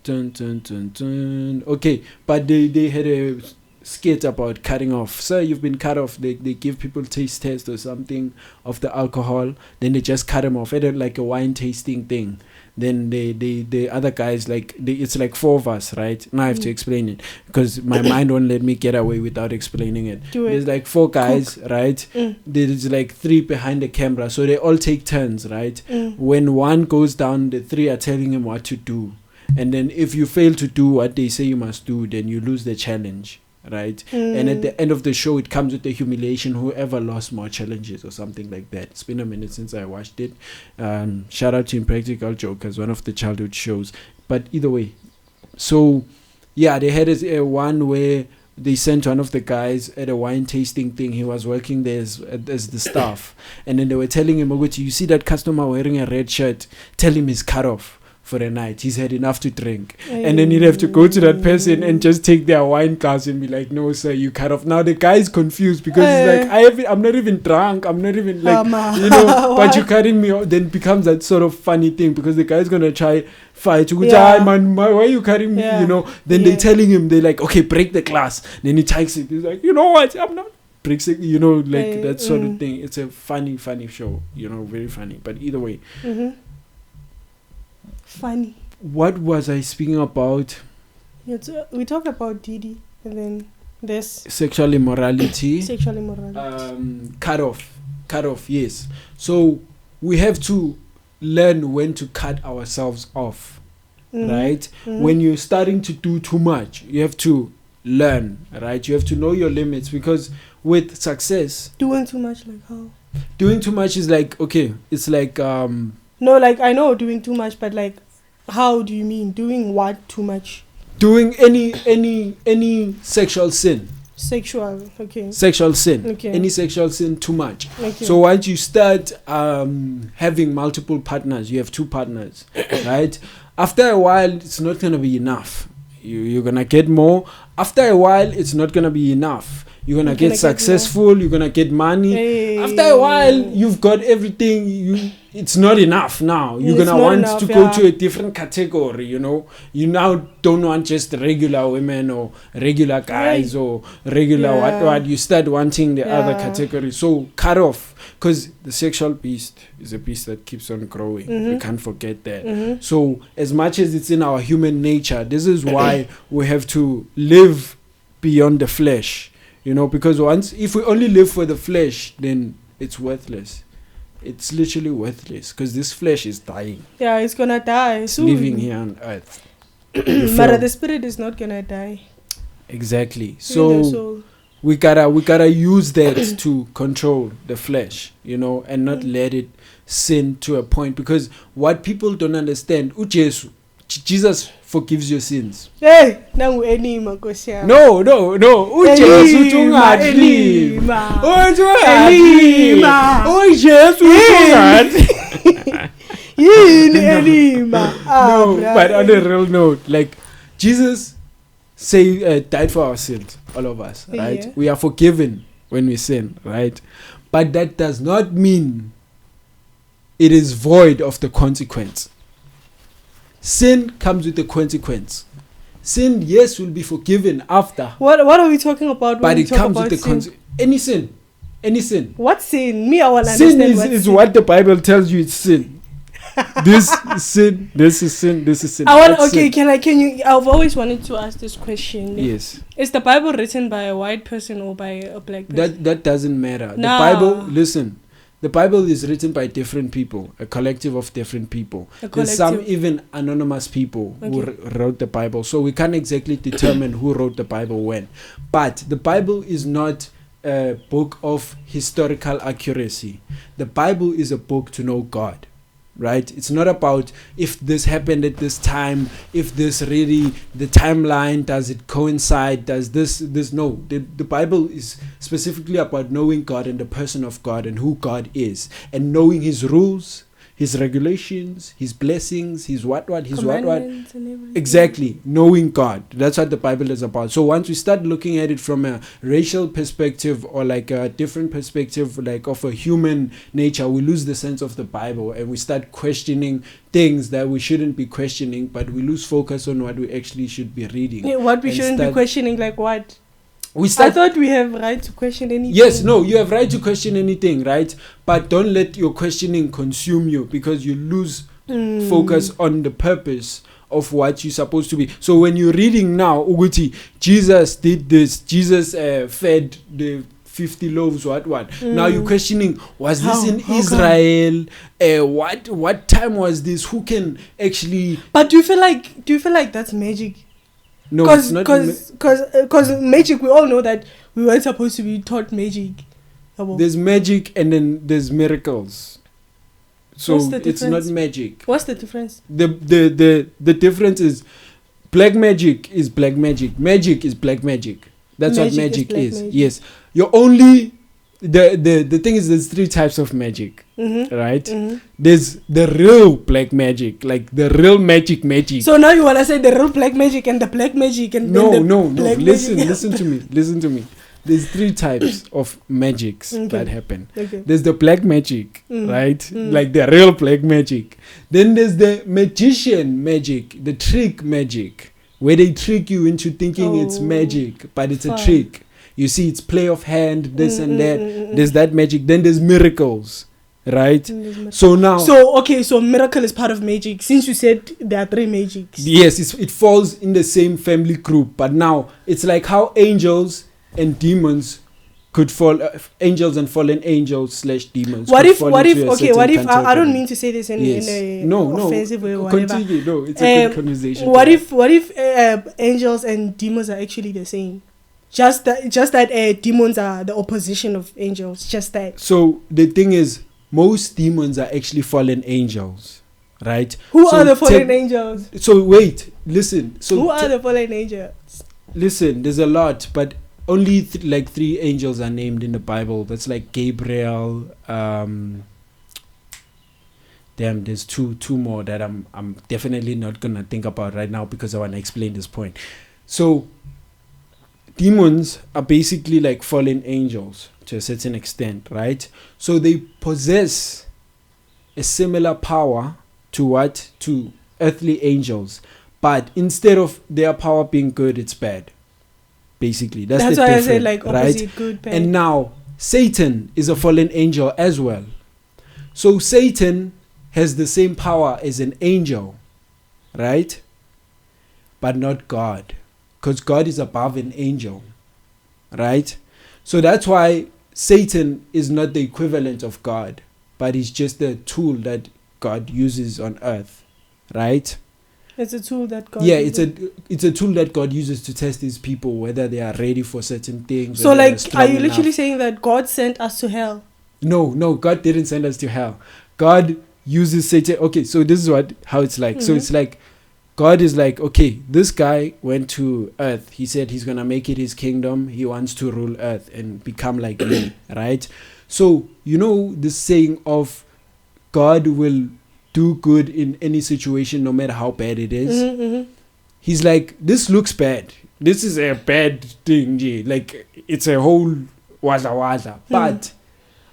Dun, dun, dun, dun. Okay, but they had a skit about cutting off. Sir, you've been cut off. They give people taste test or something of the alcohol, then they just cut them off. It like a wine tasting thing. Then the other guys, like it's like 4 of us, right? Now I have to explain it because my mind won't let me get away without explaining it. There's like 4 guys, right? There's like 3 behind the camera, so they all take turns, right? When one goes down, the 3 are telling him what to do, and then if you fail to do what they say you must do, then you lose the challenge, right? And at the end of the show, it comes with the humiliation, whoever lost more challenges or something like that. It's been a minute since I watched it. Shout out to Impractical Jokers, one of the childhood shows. But either way, so yeah, they had a one where they sent one of the guys at a wine tasting thing. He was working there as the staff, and then they were telling him, "Oguchi, you see that customer wearing a red shirt? Tell him he's cut off for a night. He's had enough to drink." And then he'd have to go to that person and just take their wine glass and be like, "No sir, you cut off." Now the guy's confused because he's like, I'm not even drunk, I'm not even like but you're cutting me off. Then it becomes that sort of funny thing because the guy's gonna try fight. Man, why are you cutting me? Then they're telling him, they're like, "Okay, break the glass." Then he takes it, he's like, "You know what, I'm not breaks it," like that sort of thing. It's a funny show, very funny. But either way, funny. What was I speaking about? We talked about Diddy, and then this sexual immorality. Cut off. Yes. So we have to learn when to cut ourselves off, right? When you're starting to do too much, you have to learn, right? You have to know your limits, because with success, doing too much, like how? Doing too much is like, okay, it's like no, like I know doing too much, but like how do you mean doing what too much? Doing any sexual sin. Sexual sin. Okay. Any sexual sin too much. Okay. So once you start having multiple partners, you have 2 partners, right? After a while, it's not gonna be enough. You're gonna get more. After a while, it's not gonna be enough. You're gonna get successful. You're gonna get money. Hey. After a while, you've got everything. It's not enough now. You're gonna want to go to a different category. You know, you now don't want just regular women or regular guys or regular what. You start wanting the other category. So cut off, because the sexual beast is a beast that keeps on growing. We can't forget that. So as much as it's in our human nature, this is why we have to live beyond the flesh. You know, because if we only live for the flesh, then it's worthless. It's literally worthless, because this flesh is dying. Yeah, it's gonna die. It's living here on earth. But the spirit is not gonna die. Exactly. So we gotta use that to control the flesh, you know, and not let it sin to a point. Because what people don't understand, Jesus forgives your sins. Hey, nangu enima kosia. No. Ujesu ungadli. Ujesu ungadli. Enima. No, but on a real note, like Jesus died for our sins, all of us, right? Yeah. We are forgiven when we sin, right? But that does not mean it is void of the consequence. Sin comes with a consequence. Sin, yes, will be forgiven after. What are we talking about? But it comes with the consequence. Any sin. What sin? Me, I want to understand. Sin is what the Bible tells you it's sin. This is sin. This is sin. This is sin. Can you? I've always wanted to ask this question. Yes. Is the Bible written by a white person or by a black person? That doesn't matter. The Bible, listen. The Bible is written by different people, a collective of different people. There's some even anonymous people who wrote the Bible. So we can't exactly determine who wrote the Bible when. But the Bible is not a book of historical accuracy. The Bible is a book to know God. Right? It's not about if this happened at this time, if this really, the timeline, does it coincide, does this no. The Bible is specifically about knowing God and the person of God and who God is, and knowing his rules, his regulations, his blessings, his what, exactly, knowing God. That's what the Bible is about. So once we start looking at it from a racial perspective or like a different perspective, like of a human nature, we lose the sense of the Bible and we start questioning things that we shouldn't be questioning, but we lose focus on what we actually should be reading. Yeah, what we shouldn't be questioning, like what? I thought we have right to question anything. Yes, no, you have right to question anything, right? But don't let your questioning consume you, because you lose focus on the purpose of what you're supposed to be. So when you're reading now, Uguti, Jesus did this, Jesus fed the 50 loaves, what? Now you're questioning, was this in Israel? What time was this? Who can actually... But do you feel like that's magic? No, it's not. Because magic, we all know that we weren't supposed to be taught magic. There's magic and then there's miracles. So it's not magic. What's the difference? The difference is black magic is black magic. Magic is black magic. That's what magic is. Yes. You're only... The thing is, there's 3 types of magic, right? There's the real black magic, like the real magic. So now you want to say the real black magic and the black magic and no. Listen to me. There's 3 types of magics that happen. Okay. There's the black magic, right? Like the real black magic. Then there's the magician magic, the trick magic, where they trick you into thinking it's magic, but it's a trick. You see, it's play of hand, this and that. There's that magic. Then there's miracles, right? So miracle is part of magic. Since you said there are 3 magics. Yes, it falls in the same family group. But now, it's like how angels and demons could fall, angels and fallen angels / demons. What if I don't category. mean to say this in a no offensive way or whatever. Continue. No, it's a good conversation. What if angels and demons are actually the same? Just that demons are the opposition of angels. Just that. So the thing is, most demons are actually fallen angels, right? Who are the fallen angels? So wait, listen. So who are the fallen angels? Listen, there's a lot, but only 3 angels are named in the Bible. That's like Gabriel. There's two more that I'm definitely not gonna think about right now because I want to explain this point. So demons are basically like fallen angels to a certain extent, right? So they possess a similar power to earthly angels, but instead of their power being good, it's bad. Basically, that's why I said like opposite, right? Good, bad. And now Satan is a fallen angel as well. So Satan has the same power as an angel, right? But not God, because God is above an angel, right? So that's why Satan is not the equivalent of God, but he's just a tool that God uses on earth, right? It's a tool that God uses. It's a tool that God uses to test his people, whether they are ready for certain things. So like, are you literally saying that God sent us to hell? No, God didn't send us to hell. God uses Satan. Okay, so this is how it's like. Mm-hmm. So it's like, God is like, okay, this guy went to earth. He said he's going to make it his kingdom. He wants to rule earth and become like me, right? So, you know, this saying of God will do good in any situation, no matter how bad it is. Mm-hmm. He's like, this looks bad. This is a bad thing. Like, it's a whole waza. But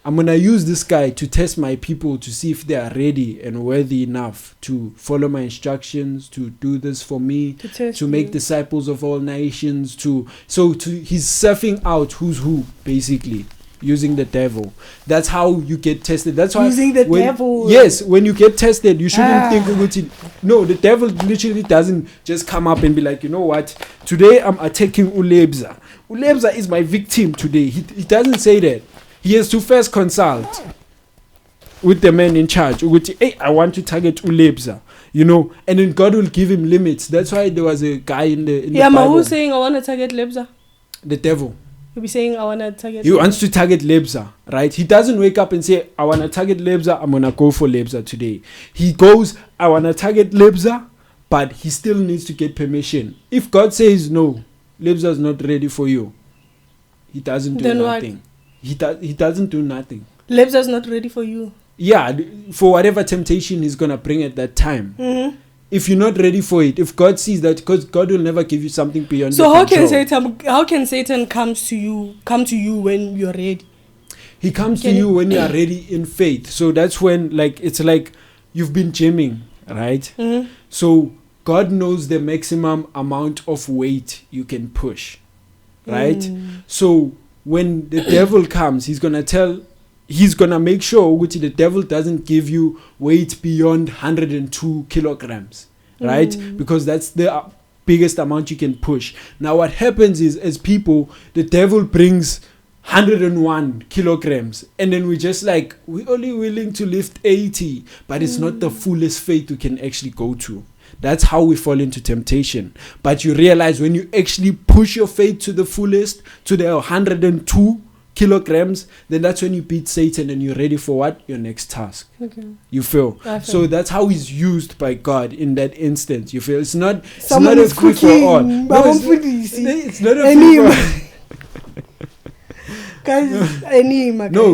I'm going to use this guy to test my people to see if they are ready and worthy enough to follow my instructions, to do this for me, to make disciples of all nations. He's surfing out who's who, basically. Using the devil. That's how you get tested. That's why using the devil. Yes, when you get tested, you shouldn't think no, the devil literally doesn't just come up and be like, you know what? Today I'm attacking LEBZA. LEBZA is my victim today. He doesn't say that. He has to first consult with the man in charge. Hey, I want to target LEBZA. You know, and then God will give him limits. That's why there was a guy in the Bible. Who's saying I want to target LEBZA? The devil. He'll be saying, I want to target He wants to target LEBZA, right? He doesn't wake up and say, I want to target LEBZA, I'm going to go for LEBZA today. He goes, I want to target LEBZA, but he still needs to get permission. If God says, no, LEBZA is not ready for you, he doesn't do nothing. He doesn't do nothing. LEBZA is not ready for you. Yeah, for whatever temptation he's going to bring at that time. Mm-hmm. If you're not ready for it, if God sees that, because God will never give you something beyond your control. So how can Satan come to you when you're ready? He comes to you when you are ready in faith. So that's when, like, it's like you've been gymming, right? Mm-hmm. So God knows the maximum amount of weight you can push, right? So when the devil comes, he's gonna make sure the devil doesn't give you weight beyond 102 kilograms, right? Because that's the biggest amount you can push. Now what happens is, as people, the devil brings 101 kilograms, and then we're only willing to lift 80, but it's not the fullest faith we can actually go to. That's how we fall into temptation. But you realize when you actually push your faith to the fullest, to the 102 kilograms, then that's when you beat Satan and you're ready for what? Your next task. Okay. You feel? So that's how he's used by God in that instance. You feel? It's not a free for all. No, it's not a free for all.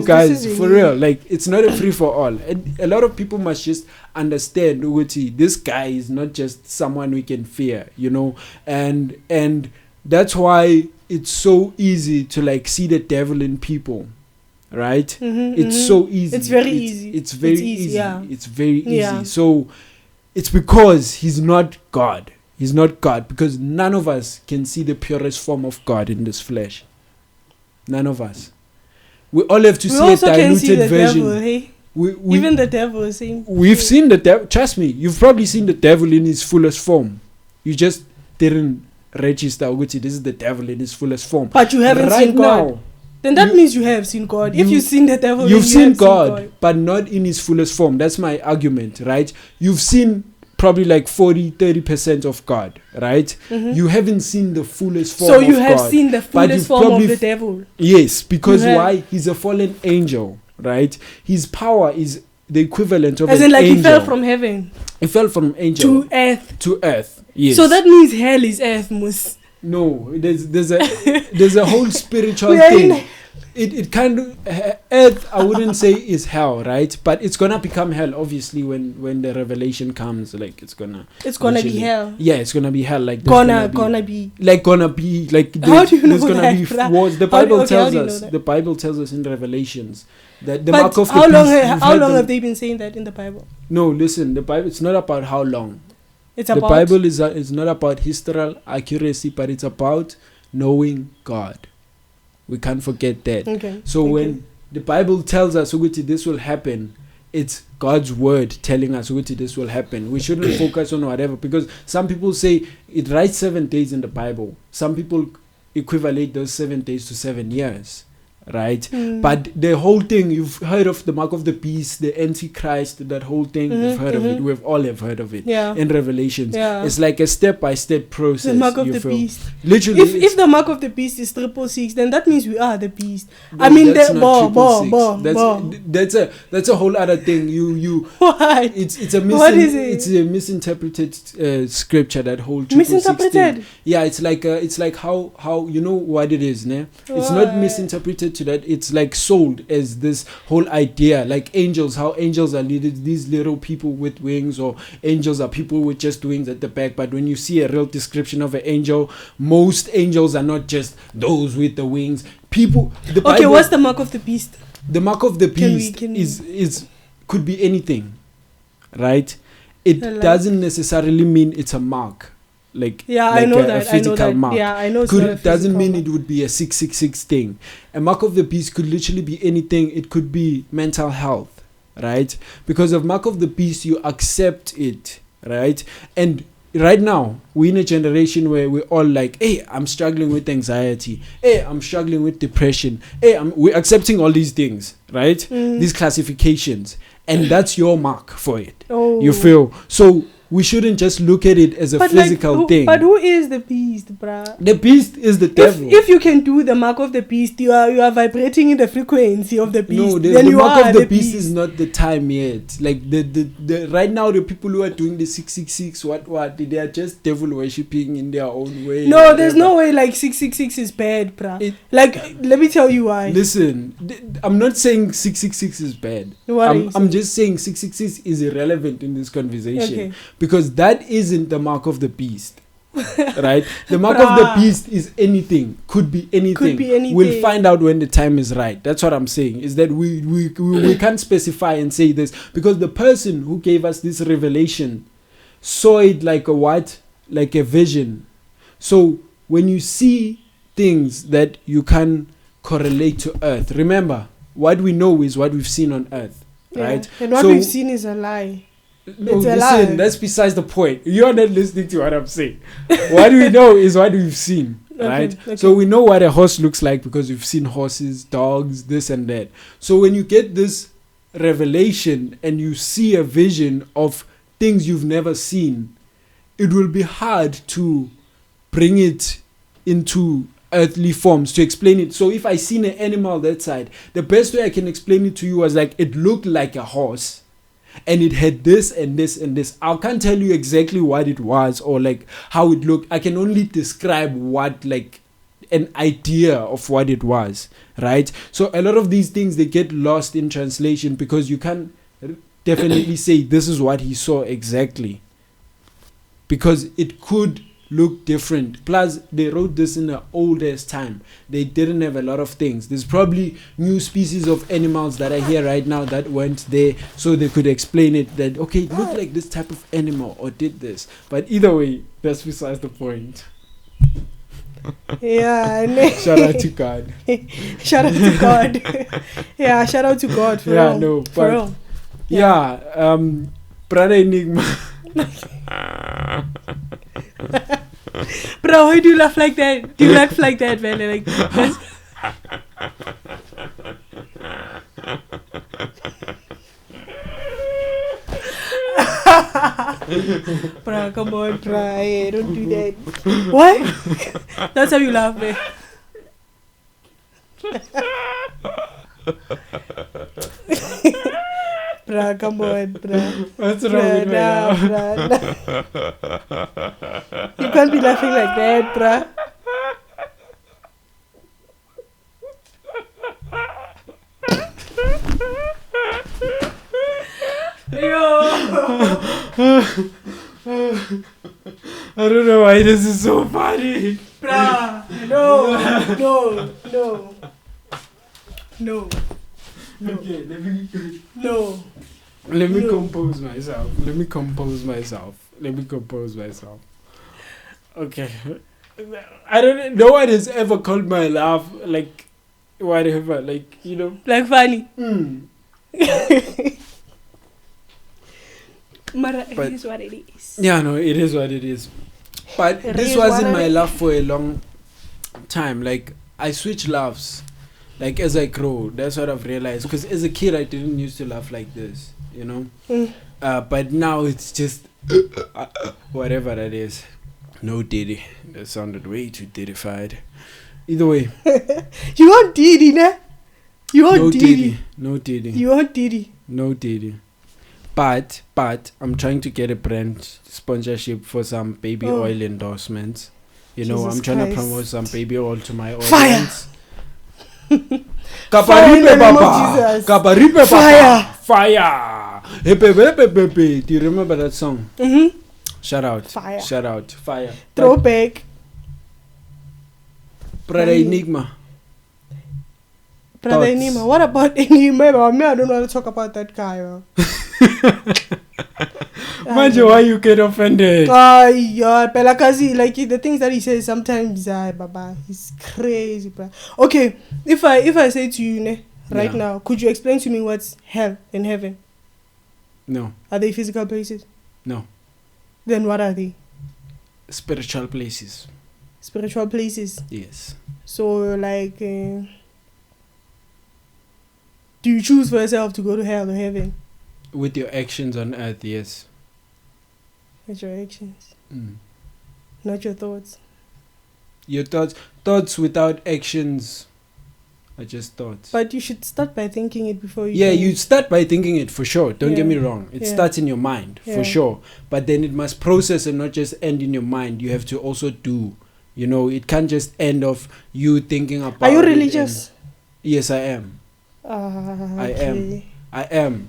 Guys, for real, like, it's not a free for all. And a lot of people must just understand, this guy is not just someone we can fear, you know, and that's why it's so easy to see the devil in people, right? So easy. It's very easy. It's very easy. Yeah. It's very easy. So it's because he's not God. He's not God, because none of us can see the purest form of God in this flesh. None of us. We all have to see a diluted version. Devil, hey? Even the devil is saying. We've seen the devil. Trust me, you've probably seen the devil in his fullest form. You just didn't register. This is the devil in his fullest form. But you haven't seen God. then that means you have seen God. If you've seen the devil, you've seen God, but not in his fullest form. That's my argument, right? You've seen probably like 40-30% of God, right? You haven't seen the fullest form of God. So you have seen the fullest form of the devil. Yes, because why? He's a fallen angel, right? His power is the equivalent of an angel. As in, like, he fell from heaven. He fell from angel to earth. To earth. Yes. So that means hell is earth, Mus. No, there's a whole spiritual thing. It kind of earth, I wouldn't say is hell, right? But it's gonna become hell, obviously, when the revelation comes. Like it's gonna be hell. Yeah, it's gonna be hell. Like gonna be like how do you know there's gonna be wars. The Bible tells us. The Bible tells us in Revelations that the mark of the beast. How long have they been saying that in the Bible? No, listen. The Bible. It's not about how long. The Bible is not about historical accuracy, but it's about knowing God. We can't forget that. Okay. So when the Bible tells us this will happen, it's God's word telling us this will happen. We shouldn't focus on whatever, because some people say it writes 7 days in the Bible. Some people equivalent those 7 days to 7 years. Right? But the whole thing, you've heard of the mark of the beast, the Antichrist, that whole thing, you've heard of it. We've all have heard of it in Revelations. It's like a step-by-step process. The mark of the beast. Literally. If the mark of the beast is 666, then that means we are the beast. No, I mean, that's a whole other thing. What? It's a misinterpreted scripture, that whole 666. Misinterpreted? Yeah, it's like how you know what it is, ne? It's not misinterpreted to that. It's like sold as this whole idea, like angels, how angels are these little people with wings, or angels are people with just wings at the back. But when you see a real description of an angel, most angels are not just those with the wings. Bible, what's the mark of the beast? The mark of the beast is could be anything, right? It doesn't necessarily mean it's a mark. I know that. A physical mark. Yeah, I know. It doesn't mean it would be a 666 thing. A mark of the beast could literally be anything. It could be mental health, right? Because of mark of the beast, you accept it, right? And right now, we're in a generation where we're all like, hey, I'm struggling with anxiety. Hey, I'm struggling with depression. Hey, we're accepting all these things, right? These classifications. And that's your mark for it. Oh. You feel? So we shouldn't just look at it as a physical thing. But who is the beast, bruh? The beast is the devil. If you can do the mark of the beast, you are vibrating in the frequency of the beast. No, the mark of the beast is not the time yet. Like the right now, the people who are doing the 666, what they are just devil worshipping in their own way. No, there's no way like 666 is bad, bruh. Let me tell you why. Listen, I'm not saying 666 is bad. I'm just saying 666 is irrelevant in this conversation. Okay. Because that isn't the mark of the beast. Right? The mark of the beast is anything. Could be anything. We'll find out when the time is right. That's what I'm saying. Is that we can't specify and say this. Because the person who gave us this revelation saw it like a vision. So when you see things that you can correlate to earth, remember, what we know is what we've seen on earth. Right? And what we've seen is a lie. No, listen, that's besides the point. You're not listening to what I'm saying. What we know is what we've seen, right? Okay. So we know what a horse looks like because we've seen horses, dogs, this and that. So when you get this revelation and you see a vision of things you've never seen, it will be hard to bring it into earthly forms to explain it. So if I seen an animal that side, the best way I can explain it to you was like it looked like a horse. And it had this and this and this. I can't tell you exactly what it was or like how it looked. I can only describe what, like, an idea of what it was, right? So a lot of these things, they get lost in translation because you can't definitely say this is what he saw exactly, because it could look different. Plus, they wrote this in the oldest time. They didn't have a lot of things. There's probably new species of animals that are here right now that weren't there, so they could explain it that, okay, it looked like this type of animal or did this. But either way, that's besides the point. Yeah. Shout out to God. Shout out to God. Yeah, shout out to God. For real. No, but for real. Yeah. Brother Enigma. Bro, why do you laugh like that? Do you laugh like that, man? Like, Bruh, come on, bruh. Hey, don't do that. What? That's how you laugh, man. Bruh, come on, bruh. What's wrong with me now? Bruh. You can't be laughing like that, bruh. I don't know why this is so funny. Bruh, no. Okay, Let me compose myself. Okay. I don't. No one has ever called my laugh like whatever. Like, you know. Like funny. Mara, it is what it is. Yeah, no, it is what it is. But this wasn't my laugh for a long time. Like, I switch laughs. Like, as I grow, that's what I've realized. Because as a kid, I didn't used to laugh like this, you know. But now it's just whatever that is. No Diddy. That sounded way too Diddy-fied. Either way. You want Diddy, ne? You want No Diddy. No Diddy. You want Diddy. No Diddy. But I'm trying to get a brand sponsorship for some baby oil endorsements. You know, Jesus I'm trying Christ. to promote some baby oil to my Fire! audience. Fire in the name of Jesus. Fire! Fire! Hey, baby. Do you remember that song? Mm-hmm. Shout out. Fire. Shout out. Fire. Throwback. Brother Enigma. Brother Thoughts. Enigma. What about Enigma? I don't want to talk about that guy. Imagine why you get offended. Yeah, Pelakazi, like the things that he says sometimes, baba, he's crazy, bro. Okay, if I say to you, ne, right now, could you explain to me what's hell and heaven? No. Are they physical places? No. Then what are they? Spiritual places. Spiritual places. Yes. So, like, do you choose for yourself to go to hell or heaven? With your actions on earth, yes. With your actions, not your thoughts. Your thoughts without actions are just thoughts. But you should start by thinking it before you. Yeah, you start by thinking it for sure. Don't get me wrong. It starts in your mind for sure. But then it must process and not just end in your mind. You have to also do. You know, it can't just end off you thinking about. Are you religious? Yes, I am. Okay. I am.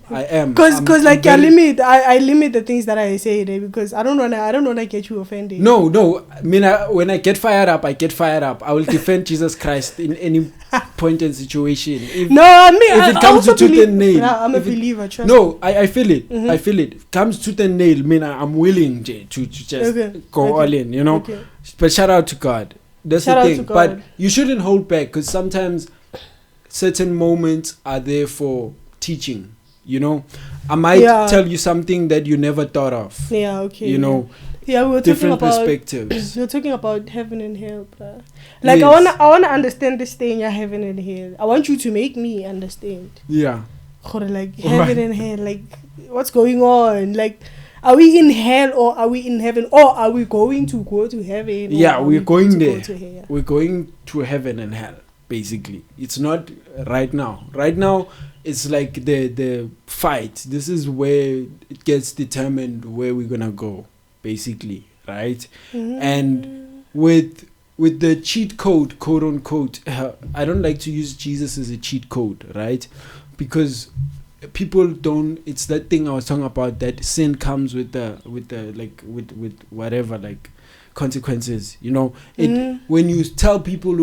Because like I limit the things that I say there because I don't wanna get you offended. No. I mean, when I get fired up, I will defend Jesus Christ in any point and situation. If it comes to tooth and nail, I'm a believer. Trust me. I feel it. Mm-hmm. I feel it. Comes tooth and nail. I mean, I'm willing to just go all in. You know. Okay. But shout out to God. That's the thing. But you shouldn't hold back because sometimes certain moments are there for teaching, you know. I might tell you something that you never thought of. Yeah, okay. You know. Yeah, we were different perspectives. We're talking about heaven and hell, bro. Like yes. I wanna understand this thing, heaven and hell. I want you to make me understand. Yeah. Like heaven and hell, like what's going on? Like, are we in hell or are we in heaven or are we going to go to heaven? Yeah, we're going there. We're going to heaven and hell. Basically, it's not right now. Right now, it's like the fight. This is where it gets determined where we're gonna go. Basically, right? Mm-hmm. And with the cheat code, quote unquote, I don't like to use Jesus as a cheat code, right? Because people don't. It's that thing I was talking about. That sin comes with the whatever like. Consequences, you know. When you tell people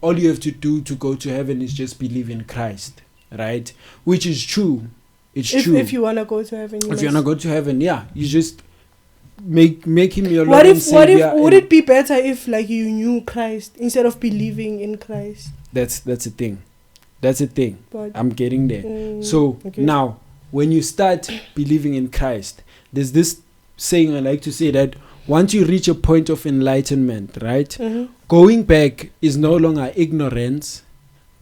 all you have to do to go to heaven is just believe in Christ, right? Which is true. It's true. If you wanna go to heaven, you wanna go to heaven, you just make him your Lord and Savior. Would it be better if like you knew Christ instead of believing in Christ? That's a thing. That's a thing. But I'm getting there. So now, when you start believing in Christ, there's this saying I like to say that. Once you reach a point of enlightenment, right? Mm-hmm. Going back is no longer ignorance,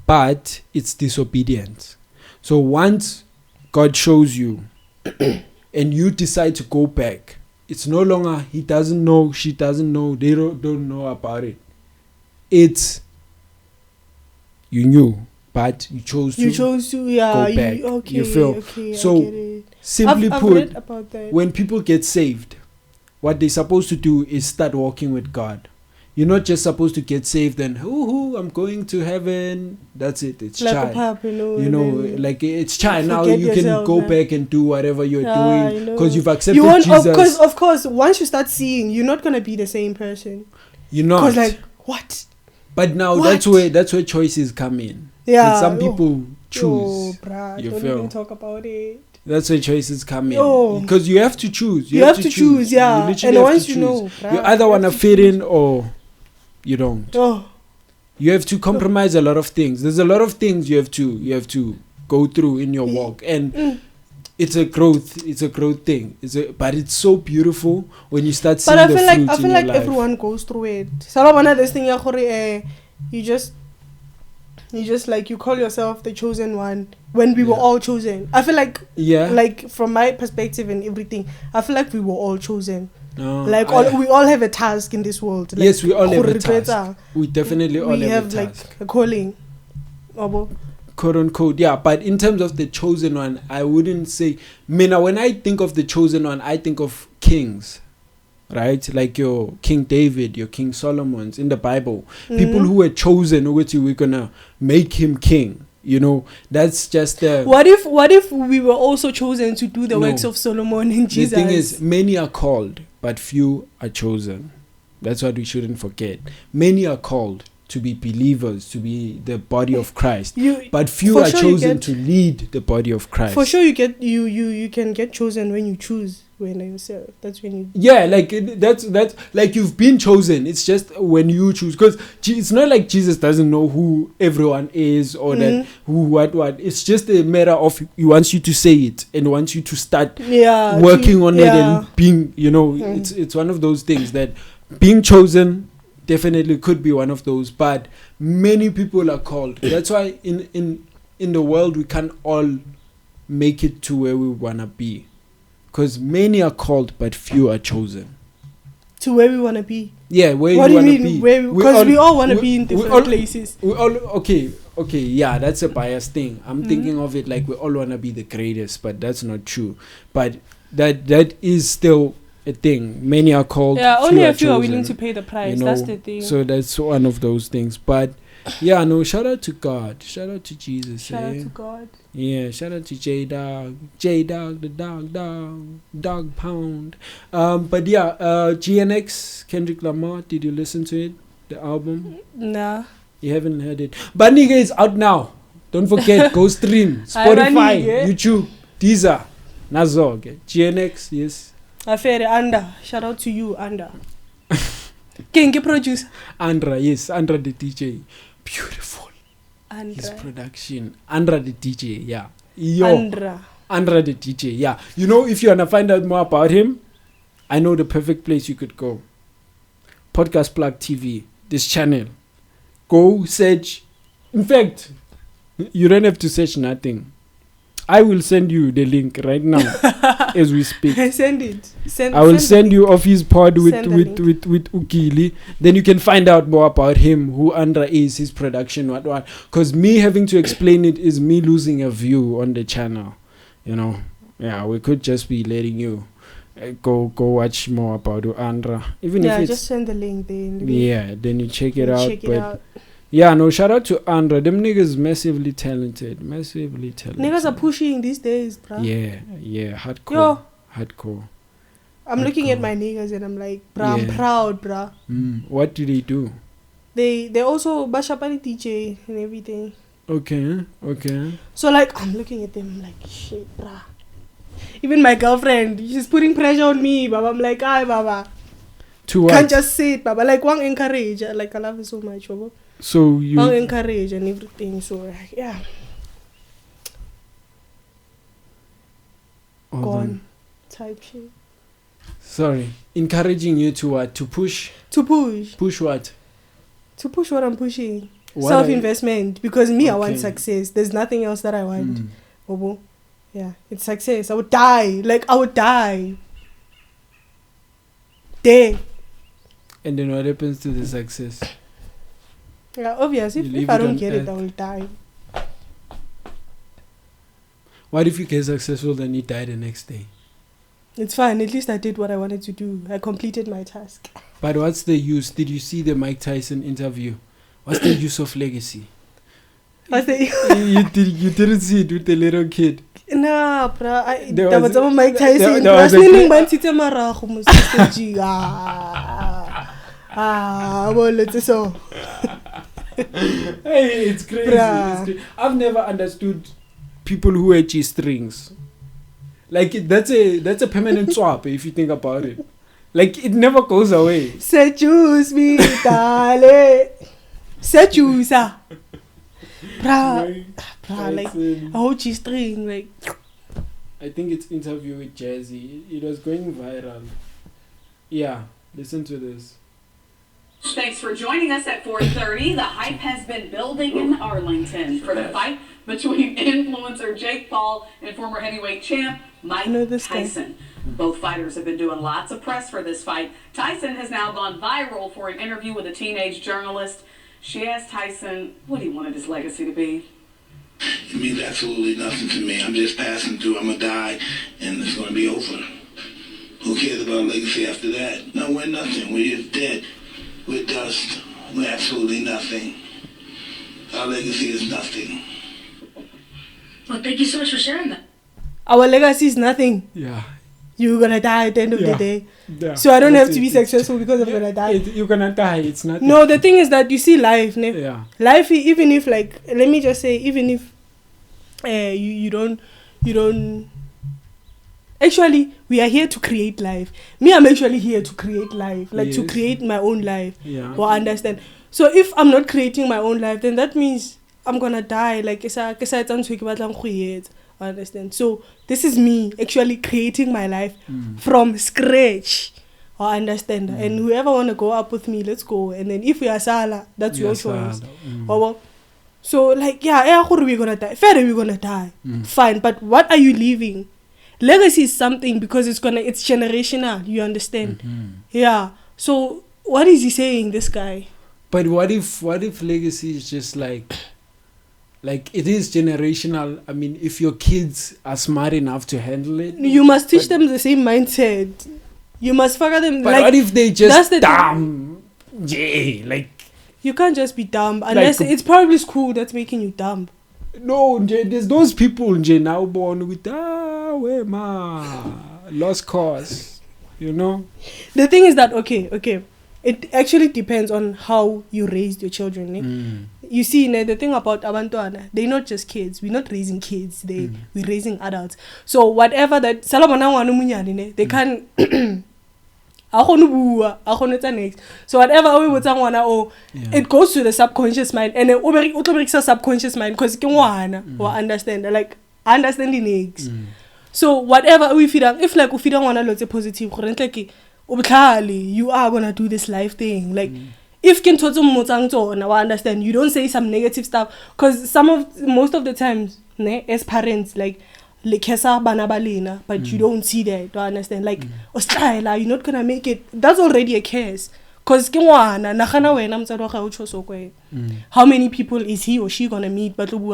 but it's disobedience. So once God shows you and you decide to go back, it's no longer he doesn't know, she doesn't know, they don't know about it. It's you knew, but you chose to go back. You feel? Okay, so simply I've put, read about that. when people get saved, what they're supposed to do is start walking with God. You're not just supposed to get saved and I'm going to heaven. That's it. It's like child. A pub, Like it's child. Now you can go back and do whatever you're doing because you've accepted you won't, Jesus. Of course, once you start seeing, you're not gonna be the same person. You're not. Because like what? But now that's where choices come in. Yeah. And some people choose. Bruh, you don't feel? even talk about it. That's where choices come in. Because you have to choose. You have to choose, yeah. And once you know, bruh, you either want to fit in or you don't. You have to compromise a lot of things. There's a lot of things you have to go through in your walk, and it's a growth thing. But it's so beautiful when you start seeing the fruit in your life. But I feel like everyone goes through it. So this thing you just like you call yourself the chosen one when we were all chosen. I feel like like from my perspective and everything, I feel like we were all chosen. We all have a task in this world. Like, yes, we all have a task. We definitely all have a task. Like a calling. Quote unquote, yeah. But in terms of the chosen one, I wouldn't say. When I think of the chosen one, I think of kings, right? Like your King David, your King Solomon's in the Bible. People who were chosen, we're gonna make him king. That's just what if we were also chosen to do the works of Solomon and Jesus? The thing is, many are called, but few are chosen. That's what we shouldn't forget. Many are called to be believers, to be the body of Christ, but few are chosen to lead the body of Christ. For sure, you can get chosen when you choose. When yourself, that's when you. Yeah, like that's like you've been chosen. It's just when you choose, because it's not like Jesus doesn't know who everyone is or that who what. It's just a matter of he wants you to say it and wants you to start working on it and being. It's one of those things that being chosen definitely could be one of those, but many people are called. That's why in the world we can't all make it to where we wanna be. Because many are called, but few are chosen. To where we want to be? Yeah, where you want to be. Because we all want to be in different places. Okay, yeah, that's a biased thing. I'm thinking of it like we all want to be the greatest, but that's not true. But that is still a thing. Many are called, only a few are willing to pay the price. That's the thing. So that's one of those things. But yeah, no, shout out to God. Shout out to Jesus. Shout out to God. Yeah, shout out to J-Dog, the dog pound. But yeah, GNX, Kendrick Lamar, did you listen to it? The album? Nah. You haven't heard it. Banike is out now. Don't forget, go stream. Spotify, YouTube, Deezer, Nazog. GNX, yes. Affair Andra. Shout out to you, Andra. King produce. Andra, yes, Andra the DJ. Beautiful. Andra. His production. Andra the DJ, yeah. Andra the DJ, yeah. If you want to find out more about him, I know the perfect place you could go. Podcast Plug TV, this channel. Go search. In fact, you don't have to search nothing. I will send you the link right now as we speak. Send it. I will send you off his pod with Ukili. Then you can find out more about him, who Andra is, his production, what. Because me having to explain it is me losing a view on the channel. Yeah, we could just be letting you go watch more about Andra. Even if it's, just send the link then. Yeah, then you check it out. Yeah, no, shout out to Andra. Them niggas massively talented. Niggas are pushing these days, bro. Yeah, hardcore. Hardcore. I'm looking at my niggas and I'm like, bruh, I'm proud, bruh. What do they do? They also bash up on the DJ and everything. Okay. So like, I'm looking at them, I'm like, shit, bruh. Even my girlfriend, she's putting pressure on me, baba. I'm like, aye, baba. To what? Can't just say it, baba. Like, one encourage. Like, I love it so much, baba. So you one encourage and everything. So like, yeah. Gone. Type shit. Sorry. Encouraging you to what? To push? To push. Push what? To push what I'm pushing. Self-investment. Because me, I want success. There's nothing else that I want. Bobo. Yeah, it's success. I would die. Like, I would die. There. And then what happens to the success? Yeah, obviously. If I don't get it, I will die. What if you get successful, then you die the next day? It's fine. At least I did what I wanted to do. I completed my task. But what's the use? Did you see the Mike Tyson interview? What's the use of legacy? What's the you didn't see it with the little kid. Nah, bruh. There was Mike Tyson. Well, it's so. Hey, it's crazy. It's crazy. I've never understood people who wear G-strings. Like, that's a permanent swap if you think about it. Like, it never goes away. Seduce me, darling. Seduce. Bruh, like, a whole G-string, like. I think it's interview with Jazzy. It was going viral. Yeah, listen to this. Thanks for joining us at 4:30. The hype has been building in Arlington for the fight between influencer Jake Paul and former heavyweight champ Mike Tyson. Both fighters have been doing lots of press for this fight. Tyson has now gone viral for an interview with a teenage journalist. She asked Tyson what he wanted his legacy to be. It means absolutely nothing to me. I'm just passing through. I'm going to die, and it's going to be over. Who cares about legacy after that? No, we're nothing. We're just dead. We're dust. We're absolutely nothing. Our legacy is nothing. Well, thank you so much for sharing that. Our legacy is nothing. Yeah. You're going to die at the end of the day. Yeah. So I don't have to be successful because I'm going to die. You're going to die. It's nothing. No, the thing is that you see life. Yeah. Life, even if, like, let me just say, even if you don't... Actually, we are here to create life. Me, I'm actually here to create life. Like, to create my own life. Yeah. Or understand. So if I'm not creating my own life, then that means I'm going to die. Like, understand? So this is me actually creating my life from scratch. I understand. And whoever want to go up with me, let's go. And then if we are Sala, that's your choice. So like, yeah, we're gonna die. Fair, we're gonna die. Fine, but what are you leaving? Legacy is something because it's generational. You understand? Yeah. So what is he saying, this guy? But what if legacy is just like it is generational? I mean, if your kids are smart enough to handle it, you must teach them the same mindset. You must figure them. But like, what if they just dumb? Yeah, like you can't just be dumb unless it's probably school that's making you dumb. No, there's those people now born with lost cause, you know. The thing is that okay, it actually depends on how you raised your children. You see, the thing about abantuana, they're not just kids. We're not raising kids. We're raising adults. So whatever that they can. So whatever we would it goes to the subconscious mind, and then subconscious mind because understand, like understanding eggs. So whatever we feed, if like we don't want to positive, you are gonna do this life thing. Like if I understand, you don't say some negative stuff because most of the times, as parents, like. But you don't see that, do you understand? Like, you're not gonna make it. That's already a case. Because how many people is he or she gonna meet? But do you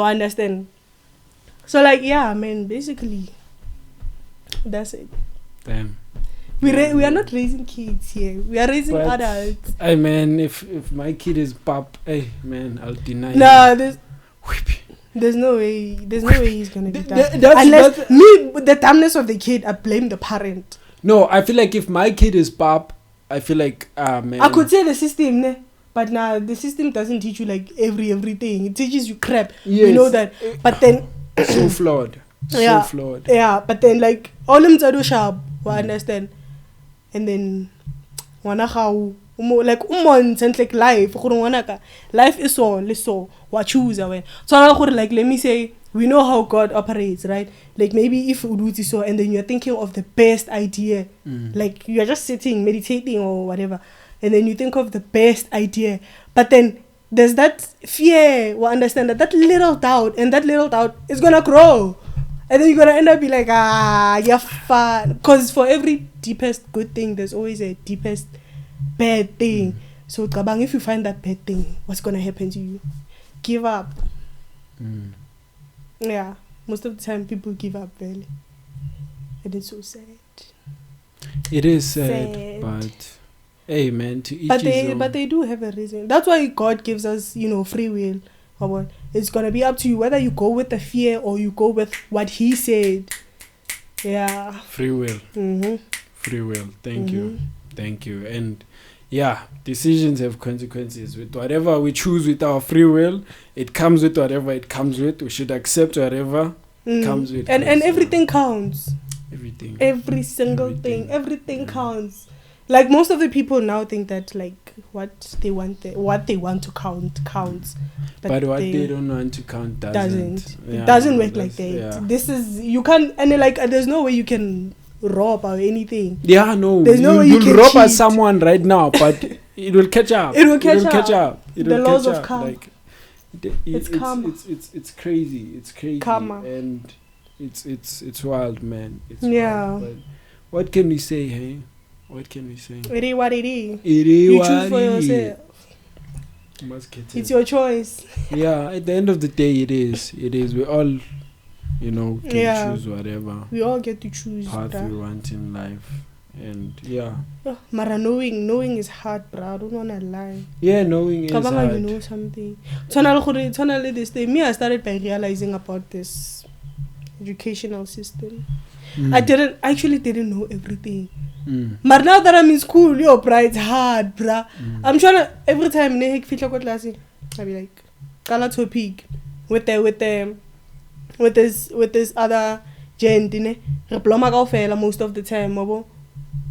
understand? So like, yeah, man, basically that's it. Damn. We are not raising kids here. We are raising adults. Hey man, if my kid is pop, hey man, I'll deny. Nah, there's no way he's gonna be dumb. Unless the dumbness of the kid, I blame the parent. No, I feel like if my kid is pop, I feel like man. I could say the system, but now the system doesn't teach you like everything. It teaches you crap. Yes. You know that. But then so flawed. So flawed. Yeah, but then like all them are sharp, I understand. And then like life is so what choose away. So like let me say we know how God operates, right? Like maybe if we do so and then you're thinking of the best idea, like you're just sitting meditating or whatever, and then you think of the best idea, but then there's that fear, or understand that little doubt, and that little doubt is gonna grow. And then you're gonna end up be like, you're fine. Because for every deepest good thing, there's always a deepest bad thing. So if you find that bad thing, what's gonna happen to you? Give up. Yeah. Most of the time people give up, really. And it's so sad. It is sad. But hey man, to each his own. But they do have a reason. That's why God gives us, free will. It's gonna be up to you whether you go with the fear or you go with what He said. Yeah. Free will. Free will. Thank you. And yeah, decisions have consequences. With whatever we choose with our free will, it comes with whatever it comes with. We should accept whatever comes with. And everything counts. Everything. Every single thing. Everything counts. Like most of the people now think that like what they want to count counts. But what they don't want to count doesn't. It doesn't work like that. Yeah. This is, you can't, and like there's no way you can rob or anything. Yeah, no. There's no way you can rob cheat. Someone right now, but it will catch up. It will catch up. The laws of karma. Like, it's karma. It's crazy. It's crazy. Karma. And it's wild, man. It's yeah. wild, but what can we say, hey? What can we say? It is what it is. You choose for yourself. It's your choice. Yeah, at the end of the day, it is. We all, can choose whatever. We all get to choose path we want in life. And yeah. Mara, knowing is hard, bro. I don't want to lie. Yeah, knowing is hard. You know something. Me, I started by realizing about this educational system. I actually didn't know everything. But now that I'm in school, bro, it's hard, bro. I'm trying to, every time I be like, color topic with this other gent, most of the time,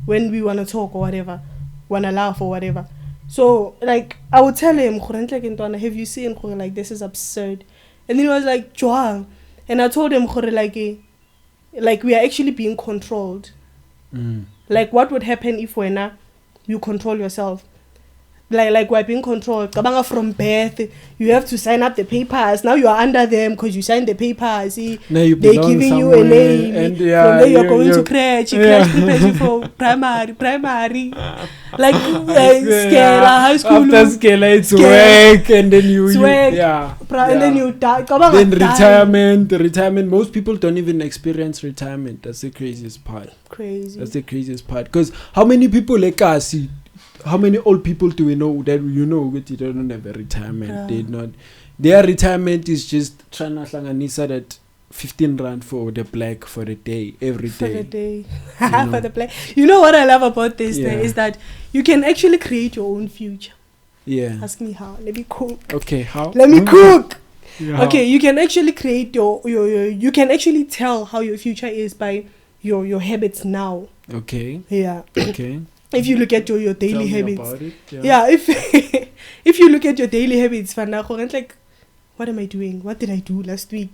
when we want to talk or whatever, want to laugh or whatever. So, like, I would tell him, have you seen, like, this is absurd. And then he was like, Joel. And I told him, like, we are actually being controlled. Like, what would happen if you control yourself? Like we're being controlled. From birth, you have to sign up the papers. Now you are under them because you signed the papers. Now you they're giving you a name. And from there you're going to crèche. Crèche prepares you for primary. Like Scala, high school. After Scala, it's work. And then you and then you die. Then retirement. Most people don't even experience retirement. That's the craziest part. That's the craziest part. Because how many people how many old people do we know that they don't have a retirement? Their retirement is just trying to hlanganisa that 15 rand for the black for the day, every day. For the day. For the black. You know what I love about this thing is that you can actually create your own future. Yeah. Ask me how. Let me cook. Okay, how? Let me cook. Yeah. Okay, you can actually create your you can actually tell how your future is by your habits now. Okay. Yeah. Okay. If you look at your daily habits. About it. Yeah, if you look at your daily habits, like, what am I doing? What did I do last week?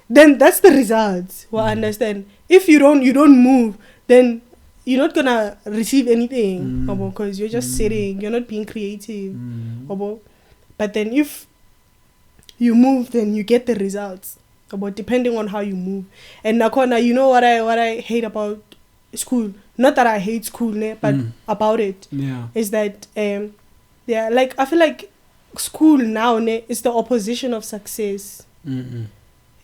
Then that's the results. Well, understand. If you don't move, then you're not gonna receive anything, because you're just sitting. You're not being creative, but then if you move, then you get the results. Depending on how you move. And Nakona, you know what I hate about school? Not that I hate school, but about it is that like I feel like school now is the opposition of success.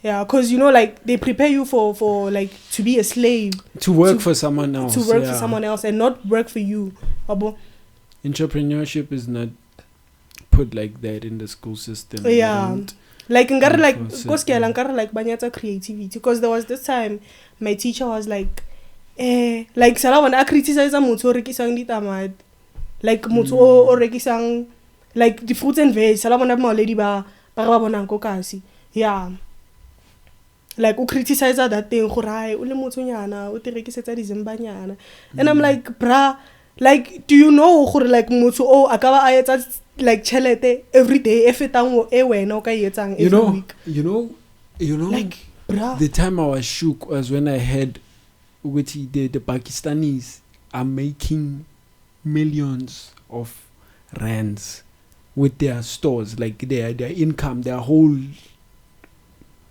Yeah, because like they prepare you for like to be a slave, to work for someone else, for someone else, and not work for you. Entrepreneurship is not put like that in the school system. Yeah, like banyata creativity, because there was this time my teacher was like. Like Salawan I criticize motho rekisang ditamati, like motho o rekisang like the fruits and veg. Salawan ba lady ba bonang ko kasi. Yeah, like u criticize that thing gore hai o le motho nyana o te rekisetsa dizembanyana. And I'm like, bruh, like do you know gore like motho o akaba a etsa like chelete every day e fetang e wena o ka etsang every week. You know like bruh, the time I was shook was when I heard the Pakistanis are making millions of rands with their stores, like their income, their whole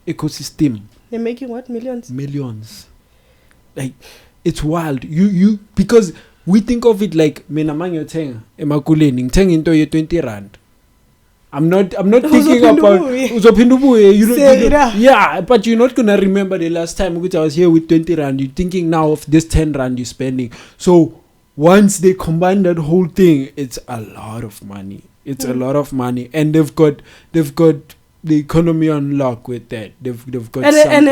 ecosystem. They're making what? Millions. Like, it's wild. You because we think of it like mina mangiyothenga emakuleni ngithenga into ye 20 rand. I'm not thinking about uzophinda ubuye. Yeah, but you're not gonna remember the last time I was here with 20 rand. You're thinking now of this 10 rand you're spending. So once they combine that whole thing, it's a lot of money. It's a lot of money, and they've got the economy on lock with that. They've got and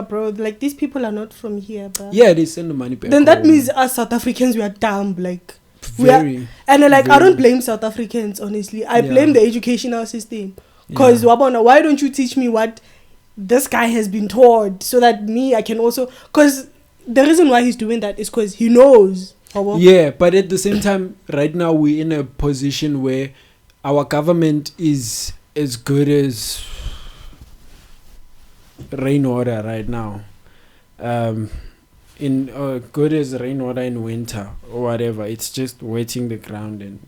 bro, like these people are not from here, bro. Yeah, they send the money back. Then that means us South Africans, we are dumb, like I don't blame South Africans, honestly. I blame the educational system, because why don't you teach me what this guy has been taught, so that I can also, because the reason why he's doing that is because he knows. Yeah, but at the same time, right now we're in a position where our government is as good as rainwater right now. Good as rainwater in winter or whatever. It's just wetting the ground and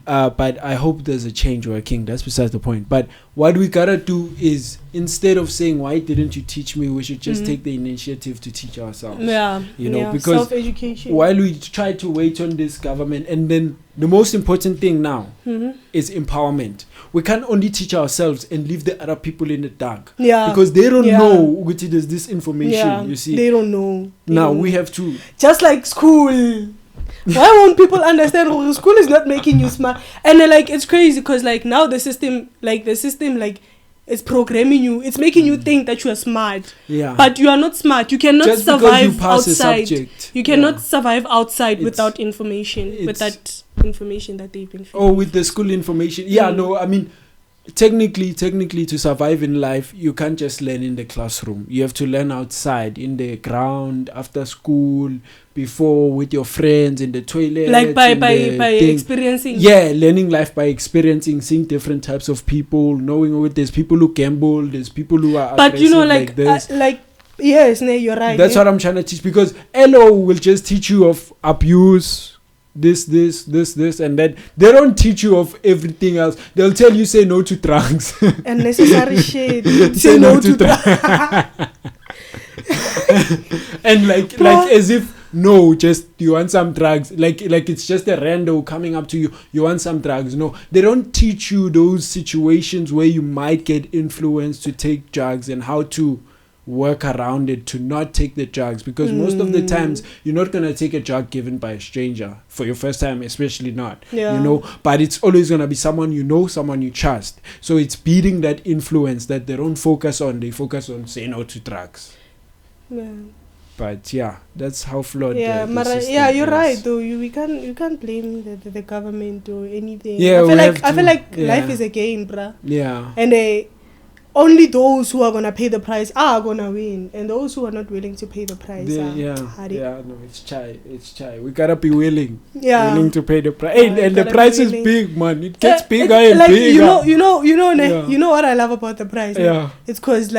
but I hope there's a change working. That's besides the point. But what we gotta do is, instead of saying why didn't you teach me, we should just take the initiative to teach ourselves. Because self-education. While we try to wait on this government, and then the most important thing now is empowerment. We can't only teach ourselves and leave the other people in the dark. Because they don't know which is this information. You see, they don't know. We have to, just like school. Why won't people understand? School is not making you smart, and it's crazy because now the system is programming you. It's making you think that you are smart. But you are not smart. You cannot just survive outside. You cannot survive outside without information. With that information that they've been feeding. With the school information. I mean, technically to survive in life, you can't just learn in the classroom. You have to learn outside, in the ground, after school, before, with your friends, in the toilet, like by experiencing. Learning life by experiencing, seeing different types of people, knowing there's people who gamble, there's people who are aggressive, this. Yes, you're right. That's what I'm trying to teach, because LO will just teach you of abuse, this, and that. They don't teach you of everything else. They'll tell you, say no to drugs. Unnecessary shit. Say no to drugs. And like as if, no, just you want some drugs. Like it's just a rando coming up to you. You want some drugs. No, they don't teach you those situations where you might get influenced to take drugs and how to work around it to not take the drugs, because most of the times you're not going to take a drug given by a stranger for your first time, especially not, but it's always going to be someone you know, someone you trust. So it's beating that influence that they don't focus on. They focus on saying no to drugs. But that's how flawed the system you're is. right though. You can't blame the government or anything. I feel like life is a game, bruh. And only those who are gonna pay the price are gonna win, and those who are not willing to pay the price it's chai. We gotta be willing to pay the price. And the price is big, man. It gets bigger and bigger. You know what I love about the price? It's because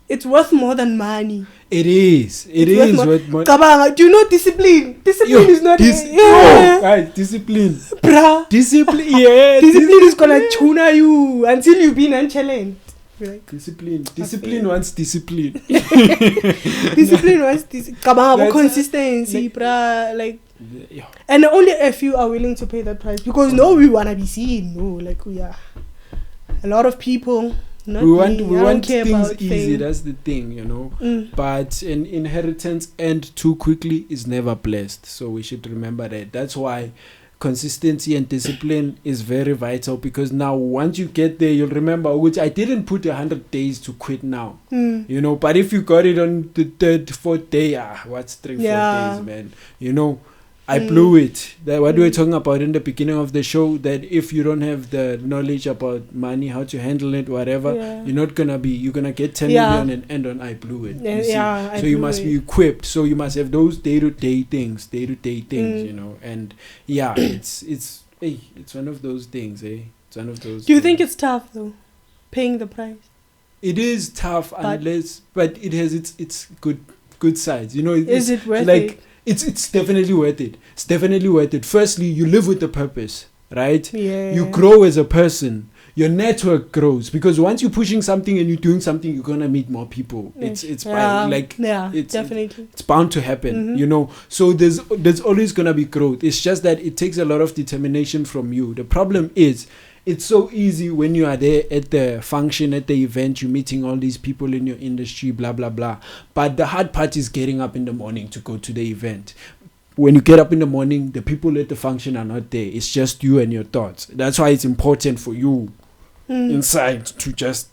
it's worth more than money. It is worth money. Kabanga, do you know discipline? Discipline is not discipline. Bruh. Discipline, Discipline is gonna tuna you until you be nonchalant. Discipline wants discipline. Discipline wants kabanga consistency, bruh. And only a few are willing to pay that price, because we wanna be seen. We are a lot of people. We want things easy. That's the thing, But an inheritance end too quickly is never blessed. So we should remember that. That's why consistency and discipline is very vital, because now once you get there, you'll remember, which I didn't put 100 days to quit now. But if you got it on the 3rd, 4th day, what's 3-4 days, man? I blew it. What we were talking about in the beginning of the show, that if you don't have the knowledge about money, how to handle it, whatever, you're gonna get 10 million and end on I blew it. So you must be equipped. So you must have those day-to-day things, and it's one of those things, It's one of those. Do you think it's tough though, paying the price? It is tough, but it has its good sides. Is it worth it? it's definitely worth it. It's definitely worth it. Firstly, you live with a purpose, right? Yeah. You grow as a person. Your network grows because once you're pushing something and you're doing something, you're gonna meet more people. It's definitely. It's bound to happen, you know. So there's always gonna be growth. It's just that it takes a lot of determination from you. The problem is, it's so easy when you are there at the function, at the event, you're meeting all these people in your industry, blah blah blah. But the hard part is getting up in the morning to go to the event. When you get up in the morning, the people at the function are not there. It's just you and your thoughts. That's why it's important for you inside to just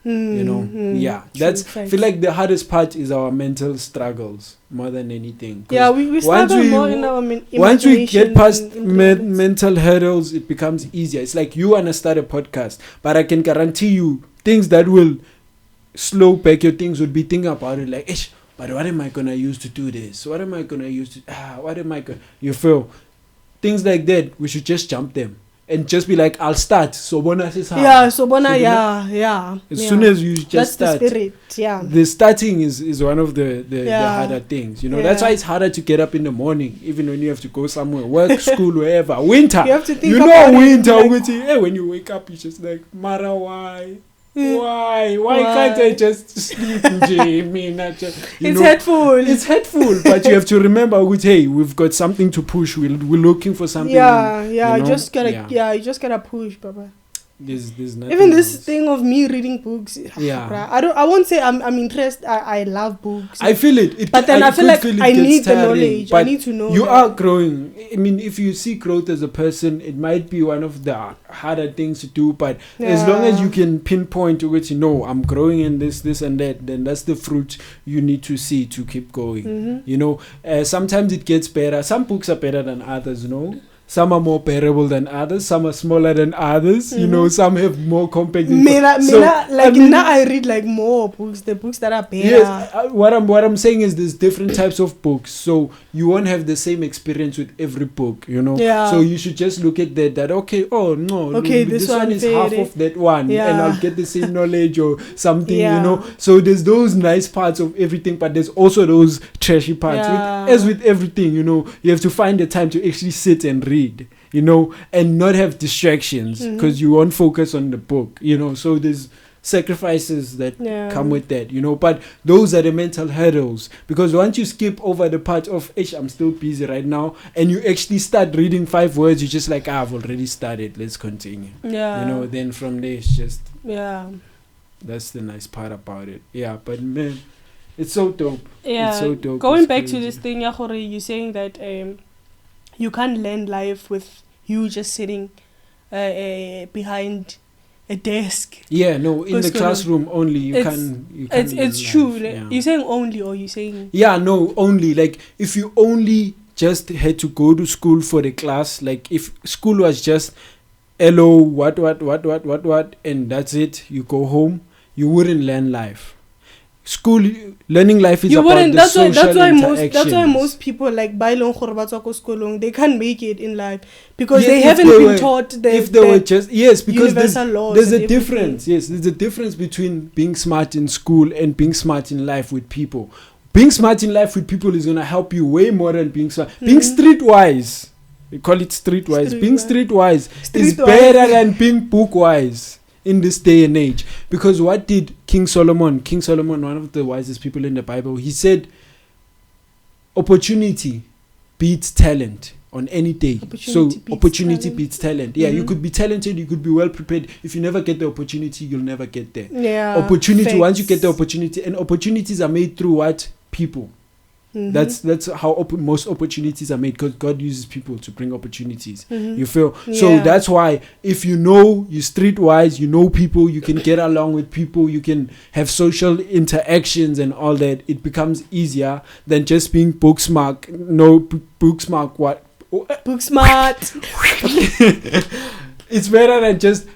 that's I feel like the hardest part is our mental struggles more than anything. We struggle more in our once we get past mental hurdles, it becomes easier. It's like you want to start a podcast, but I can guarantee you things that will slow back your things would be thinking about it like, but what am I gonna use to do this? What am I gonna use to what am I gonna, you feel things like that? We should just jump them and just be like, I'll start. So bona says as soon as you just that's start, the spirit. The starting is one of the harder things, you know. That's why it's harder to get up in the morning, even when you have to go somewhere, work, school, wherever. Winter, you have to think about winter, like, when you wake up, you're just like, Mara, why can't I just sleep? It's hurtful. It's hurtful, but you have to remember, hey, we've got something to push. We're looking for something. You just gotta push, Papa. There's nothing even this else. thing of me reading books. I won't say I'm interested. I love books. I feel it. But then I feel like I need the knowledge. I need to know. You are growing. I mean, if you see growth as a person, it might be one of the harder things to do. But as long as you can pinpoint to which, I'm growing in this and that, then that's the fruit you need to see to keep going. You know, sometimes it gets better. Some books are better than others, Some are more bearable than others. Some are smaller than others. Some have more compact. Now I read like more books. The books that are better. Yes, what I'm saying is there's different types of books. So you won't have the same experience with every book. So you should just look at that. This one is half of that one, and I'll get the same knowledge or something. So there's those nice parts of everything, but there's also those trashy parts. As with everything, you have to find the time to actually sit and read. And not have distractions because you won't focus on the book, so there's sacrifices that come with that, but those are the mental hurdles, because once you skip over the part of I'm still busy right now, and you actually start reading 5 words, you're just like, I've already started, let's continue. Then from there it's just that's the nice part about it. But man, it's so dope. It's so dope. Going back to this thing, you're saying that you can't learn life with you just sitting behind a desk. In the classroom only you can. It's true. You're saying only, or you saying? Only. Like if you only just had to go to school for the class, like if school was just hello, what, and that's it, you go home, you wouldn't learn life. Learning life is about the social interactions. That's why most people like they can't make it in life because they haven't been taught because there's a difference. There's a difference between being smart in school and being smart in life with people. Being smart in life with people is going to help you way more than being smart. Being streetwise, we call it streetwise. Being streetwise is better than being bookwise in this day and age. Because what did King Solomon, one of the wisest people in the Bible, he said, opportunity beats talent on any day. Opportunity beats talent. You could be talented, you could be well prepared. If you never get the opportunity, you'll never get there. Opportunity, once you get the opportunity, and opportunities are made through what? People. That's how most opportunities are made, because God uses people to bring opportunities. You feel? So that's why if you're streetwise, people, you can get along with people, you can have social interactions and all that, it becomes easier than just being book smart. Book smart what? Book smart. It's better than just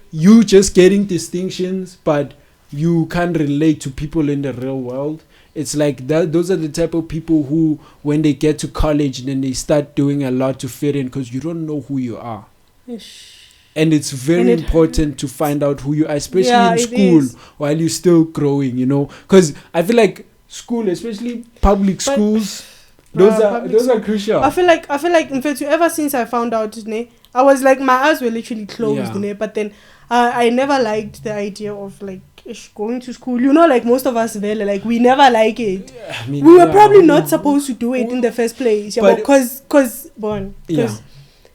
getting distinctions, but you can't relate to people in the real world. It's like that. Those are the type of people who, when they get to college, then they start doing a lot to fit in, because you don't know who you are. And it's very important to find out who you are, especially in school, while you're still growing, because I feel like school, especially public schools, Those are crucial. I feel like in fact ever since I found out, I was like my eyes were literally closed, but then I never liked the idea of like going to school. Like most of us like we never like it. I mean, we were probably not supposed to do it in the first place. Because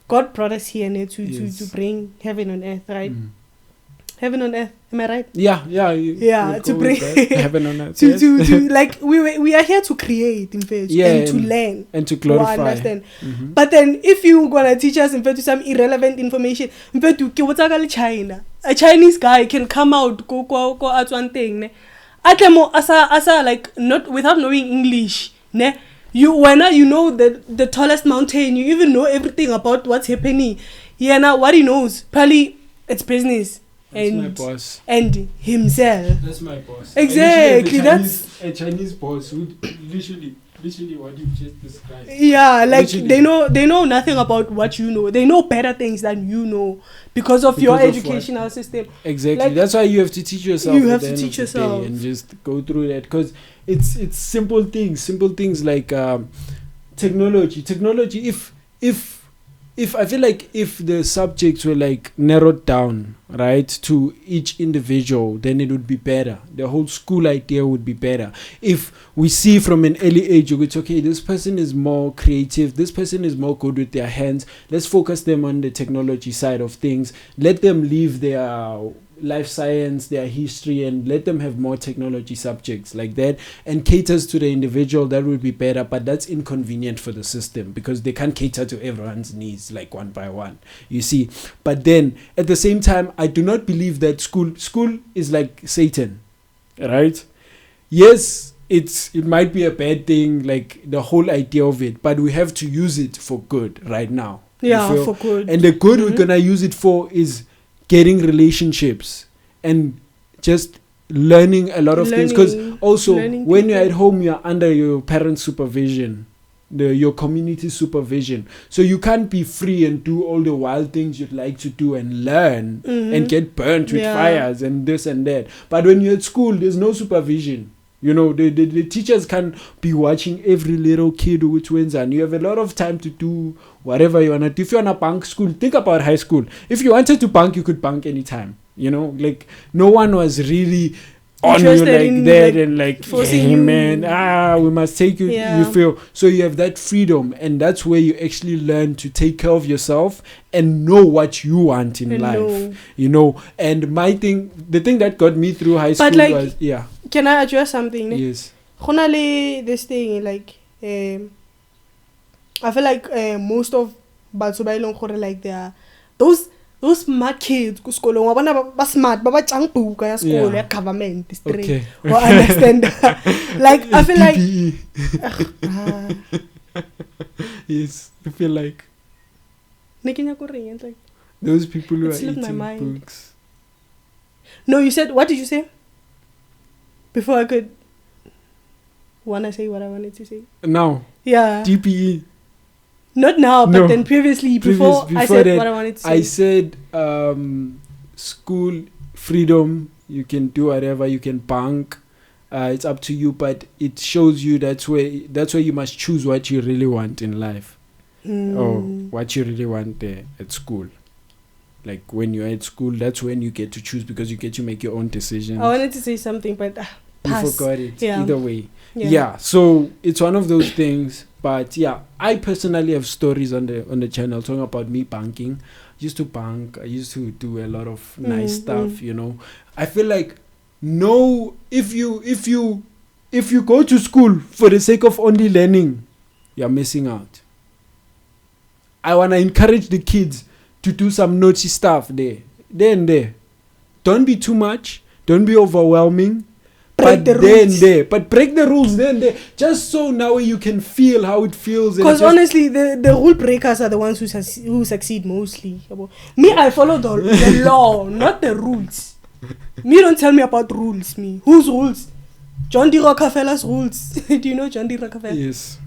God brought us here to bring heaven on earth, right? Heaven on earth, am I right? Yeah. To bring heaven on earth. to like we are here to create, in fact, and to learn and to glorify. Understand. But then if you gonna teach us in fact some irrelevant information, in fact, China, a Chinese guy can come out go at one thing, asa like not without knowing English, ne? You know the tallest mountain, you even know everything about what's happening. Now what he knows, probably it's business. That's my boss. And himself. That's my boss. Exactly. That's a Chinese boss who literally what you just described. Yeah, like literally. they know nothing about what you know. They know better things than you know because of your educational system. Exactly. Like, that's why you have to teach yourself. You have to teach yourself and just go through that, because it's simple things like technology. If I feel like if the subjects were like narrowed down, right, to each individual, then it would be better. The whole school idea would be better. If we see from an early age, it's okay, this person is more creative, this person is more good with their hands, let's focus them on the technology side of things. Let them leave their life science, their history, and let them have more technology subjects like that, and caters to the individual. That would be better, but that's inconvenient for the system because they can't cater to everyone's needs like one by one, you see. But then at the same time, I do not believe that school is like Satan, right? Yes, it might be a bad thing, like the whole idea of it, but we have to use it for good right now. For good. And the good we're gonna use it for is getting relationships and just learning a lot of things, because also when you're at home, you're under your parents' supervision, your community supervision, so you can't be free and do all the wild things you'd like to do and learn and get burnt with fires and this and that. But when you're at school, there's no supervision. The teachers can be watching every little kid which wins, and you have a lot of time to do whatever you want to do. If you want to bunk school, think about high school. If you wanted to bunk, you could bunk anytime. Like no one was really on you like that, and like, hey man, we must take you. You feel so you have that freedom, and that's where you actually learn to take care of yourself and know what you want in life. And the thing that got me through high school was Can I address something? Yes. This thing, like, I feel like most of Batsuba like they are those smart kids ku school ba smart ba tjang buka ya school ya government straight. Or understand like I feel like yes, I feel like like those people who are eating books. No, you said, what did you say? Before I could wanna say what I wanted to say. Now. Yeah. DPE. Not now, but then previously before I said that, what I wanted to say. I said school freedom, you can do whatever, you can bunk. It's up to you, but it shows you that's where you must choose what you really want in life. Or what you really want there at school. Like when you're at school, that's when you get to choose, because you get to make your own decisions. I wanted to say something, but pass. You forgot it. Either way. Yeah. So it's one of those things. But yeah, I personally have stories on the channel talking about me banking. I used to bank. I used to do a lot of nice stuff. I feel like if you go to school for the sake of only learning, you're missing out. I wanna encourage the kids to do some naughty stuff there. Don't be too much. Don't be overwhelming. But break the rules there. Just so now you can feel how it feels. Because honestly, the rule breakers are the ones who succeed mostly. Me, I follow the law, not the rules. Me, don't tell me about rules. Me, whose rules? John D. Rockefeller's rules. Do you know John D. Rockefeller? Yes.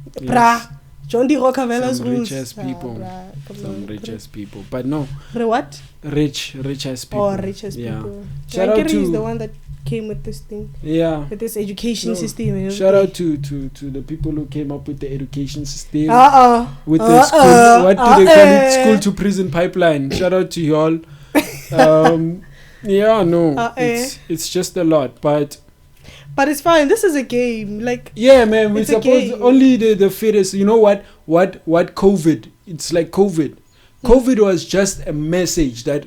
John D. Rockefeller's rules. Some richest people. But no. What? Rich as people. Richest people. Shout out to is the one that came with this thing. Yeah. With this education system. And shout out to the people who came up with the education system. With the school, what do they call it? School to prison pipeline. Shout out to y'all. Yeah, no, it's just a lot, but it's fine. This is a game, like, yeah, man. We suppose only the fittest. You know what COVID? It's like COVID. COVID was just a message that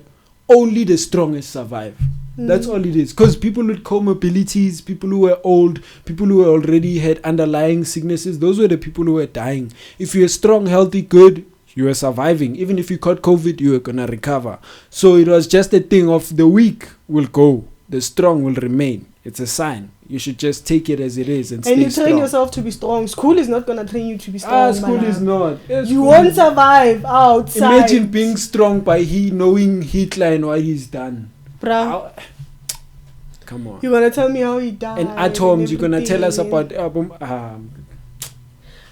only the strongest survive. That's all it is. Because people with comorbidities, people who were old, people who already had underlying sicknesses, those were the people who were dying. If you're strong, healthy, good, you were surviving. Even if you caught COVID, you were gonna recover. So it was just a thing of the weak will go, the strong will remain. It's a sign. You should just take it as it is and stay strong. And you train yourself to be strong. School is not gonna train you to be strong. School is not. You won't survive outside. Imagine being strong by knowing Hitler and what he's done. Bruh. Come on. You're gonna tell me how he died. And atoms, you're gonna tell us about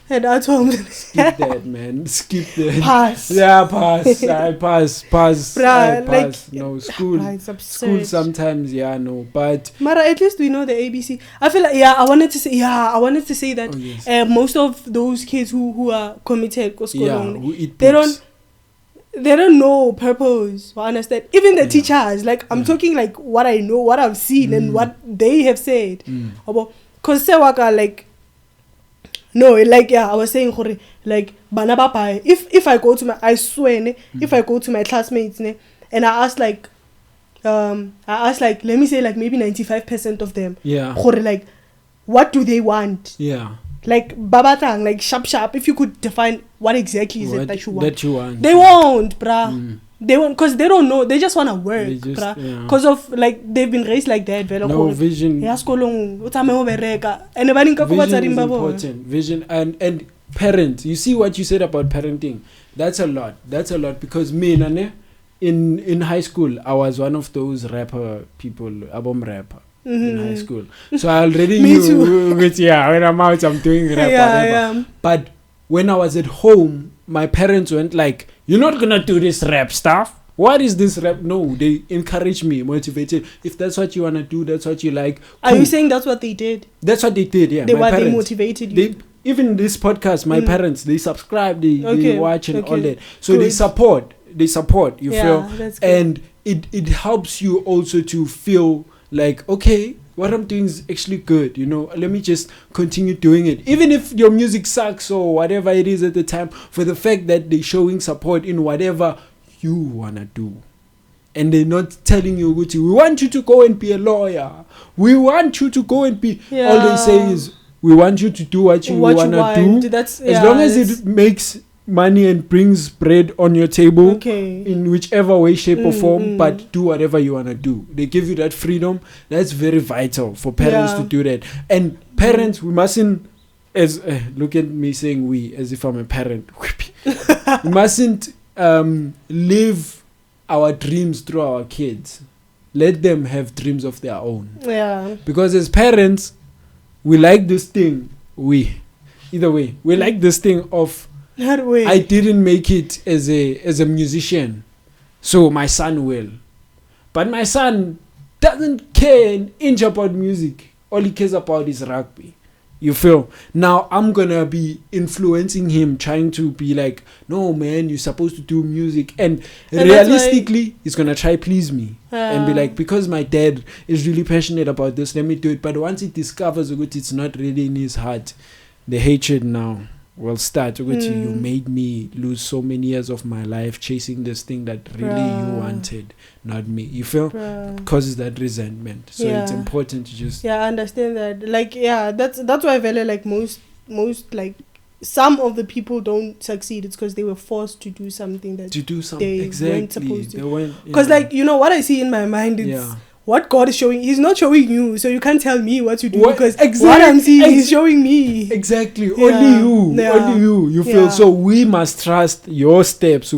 and atoms. Skip that, man. Skip that. Pass. Yeah, pass. I pass. Bruh, I pass. like, no, school. It's absurd. School sometimes, yeah, no. But Mara, at least we know the ABC. I feel like I wanted to say that most of those kids who are committed, who eat they don't know purpose. I understand. Even the teachers, like I'm talking like what I know, what I've seen, and what they have said. Because like. No, like I was saying, like bana bapa. If I go to my, I swear, if I go to my classmates, and I ask like, let me say like maybe 95% of them, like, what do they want? Yeah. Like babatang, like sharp. If you could define what exactly is it that you want, they won't, bruh. They won't, because they don't know. They just want to work, bruh. Because of like they've been raised like that. No vision. Vision is important. Vision and parent. You see what you said about parenting. That's a lot. Because me, in high school, I was one of those rapper people, album rapper. In high school, so I already knew when I'm out I'm doing rap, whatever. But when I was at home, my parents went like, you're not gonna do this rap stuff. What is this rap? No, they encouraged me, motivated. If that's what you wanna do, that's what you like, cool. Are you saying that's what they did? That's what they did, yeah. They motivated you. Even this podcast, my parents, they subscribe, they watch and all that. So good. They support, you feel? That's good. And it helps you also to feel like, okay, what I'm doing is actually good, let me just continue doing it. Even if your music sucks or whatever it is at the time, for the fact that they're showing support in whatever you want to do. And they're not telling you, we want you to go and be a lawyer. We want you to go and be... All they say is, we want you to do what you want to do. As long as it makes money and brings bread on your table, in whichever way, shape or form, but do whatever you want to do. They give you that freedom. That's very vital for parents to do that. And parents, we mustn't, look at me saying we as if I'm a parent. We mustn't live our dreams through our kids. Let them have dreams of their own. Because as parents, we like this thing. We like this thing of, I didn't make it as a musician, so my son will. But my son doesn't care an inch about music. All he cares about is rugby. You feel? Now I'm gonna be influencing him, trying to be like, no man, you're supposed to do music. And realistically, he's gonna try please me. And be like, because my dad is really passionate about this, let me do it. But once he discovers that it's not really in his heart, the hatred now will start. You made me lose so many years of my life chasing this thing that really you wanted, not me. You feel? Causes that resentment. So it's important to just... I understand that. Like, that's why I feel like most like some of the people don't succeed. It's because they were forced to do something that they weren't supposed to. Because like, what I see in my mind is what God is showing. He's not showing you, so you can't tell me what to do, because what I'm seeing He's showing me. Exactly. Only you feel. So we must trust your steps.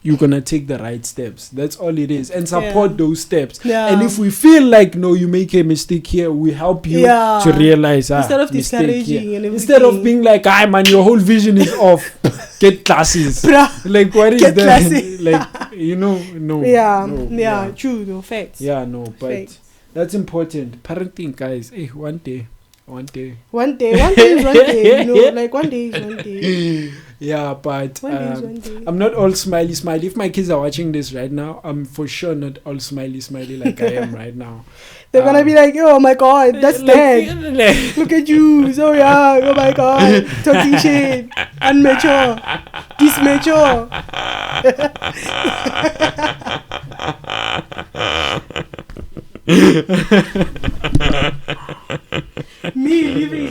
You're gonna take the right steps. That's all it is, and support those steps. And if we feel like, no, you make a mistake here, we help you to realize instead of discouraging and instead of being like, man, your whole vision is off. Get classes. Like, what is that? Like, no. True, no, facts. But That's important. Parenting, guys. Hey, one day. One day is one day. You know, like one day is one day. Yeah, but One day is one day. I'm not all smiley. If my kids are watching this right now, I'm for sure not all smiley like I am right now. They're gonna be like, oh my god, that's dead. Look at you, so young. Oh my god, talking shit, unmature, dismature. Me leaving.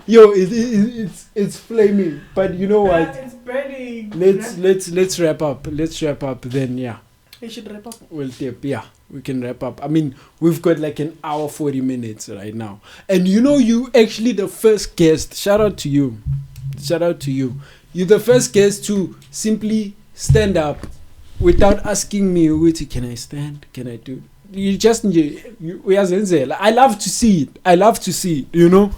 Yo, it's flaming, but you know what? It's burning. Let's wrap up. Let's wrap up. Then yeah. We should wrap up. Well, yeah, we can wrap up. I mean, we've got like an hour 40 minutes right now, and you know, you actually the first guest. Shout out to you. You're the first guest to simply stand up without asking me, can I stand? Can I do? I love to see it. You know,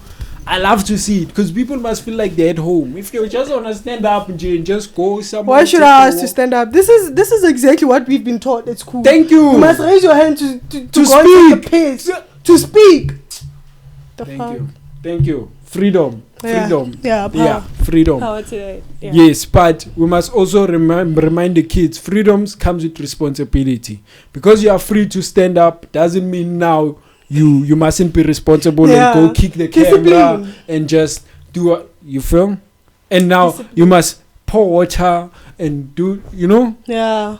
I love to see it because people must feel like they're at home. If you just want to stand up and just go somewhere. Why should I ask to stand up? This is exactly what we've been taught at school. Thank you. You must raise your hand to go speak. into the pace. To speak. Thank you. Freedom. Yeah, freedom. Power today. Yeah. Yes, but we must also remind the kids, freedoms comes with responsibility. Because you are free to stand up doesn't mean now you mustn't be responsible and go kick the camera and just do what you feel. And now you must pour water and do, you know? Yeah.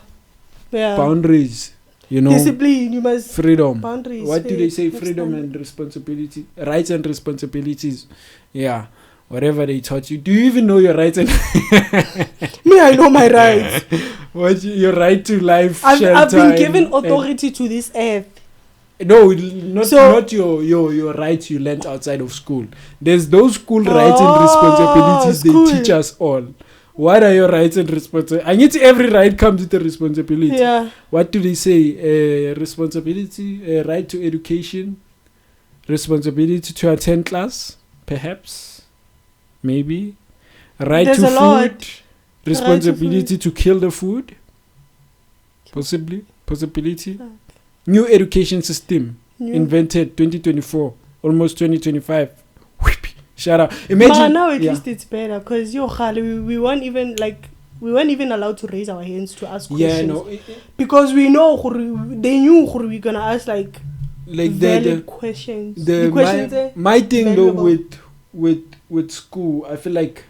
Boundaries. You know, discipline, you must freedom. Boundaries. What do they say? Freedom and responsibility, rights and responsibilities. Yeah, whatever they taught you. Do you even know your rights? And Me, I know my rights. What your right to life? I've been given authority to this earth. No, not your rights you learned outside of school. There's those school rights and responsibilities they teach us all. What are your rights and responsibilities? I need every right comes with a responsibility. Yeah. What do they say? Responsibility, right to education, responsibility to attend class, perhaps, maybe. Right There's to a food, lot. responsibility to kill the food, possibility. New education system invented 2024, almost 2025. Shout out. Imagine. Now at least it's better because we weren't even allowed to raise our hands to ask questions. Yeah, no. Because we know they knew we're gonna ask like valid questions. My thing valuable. Though with school, I feel like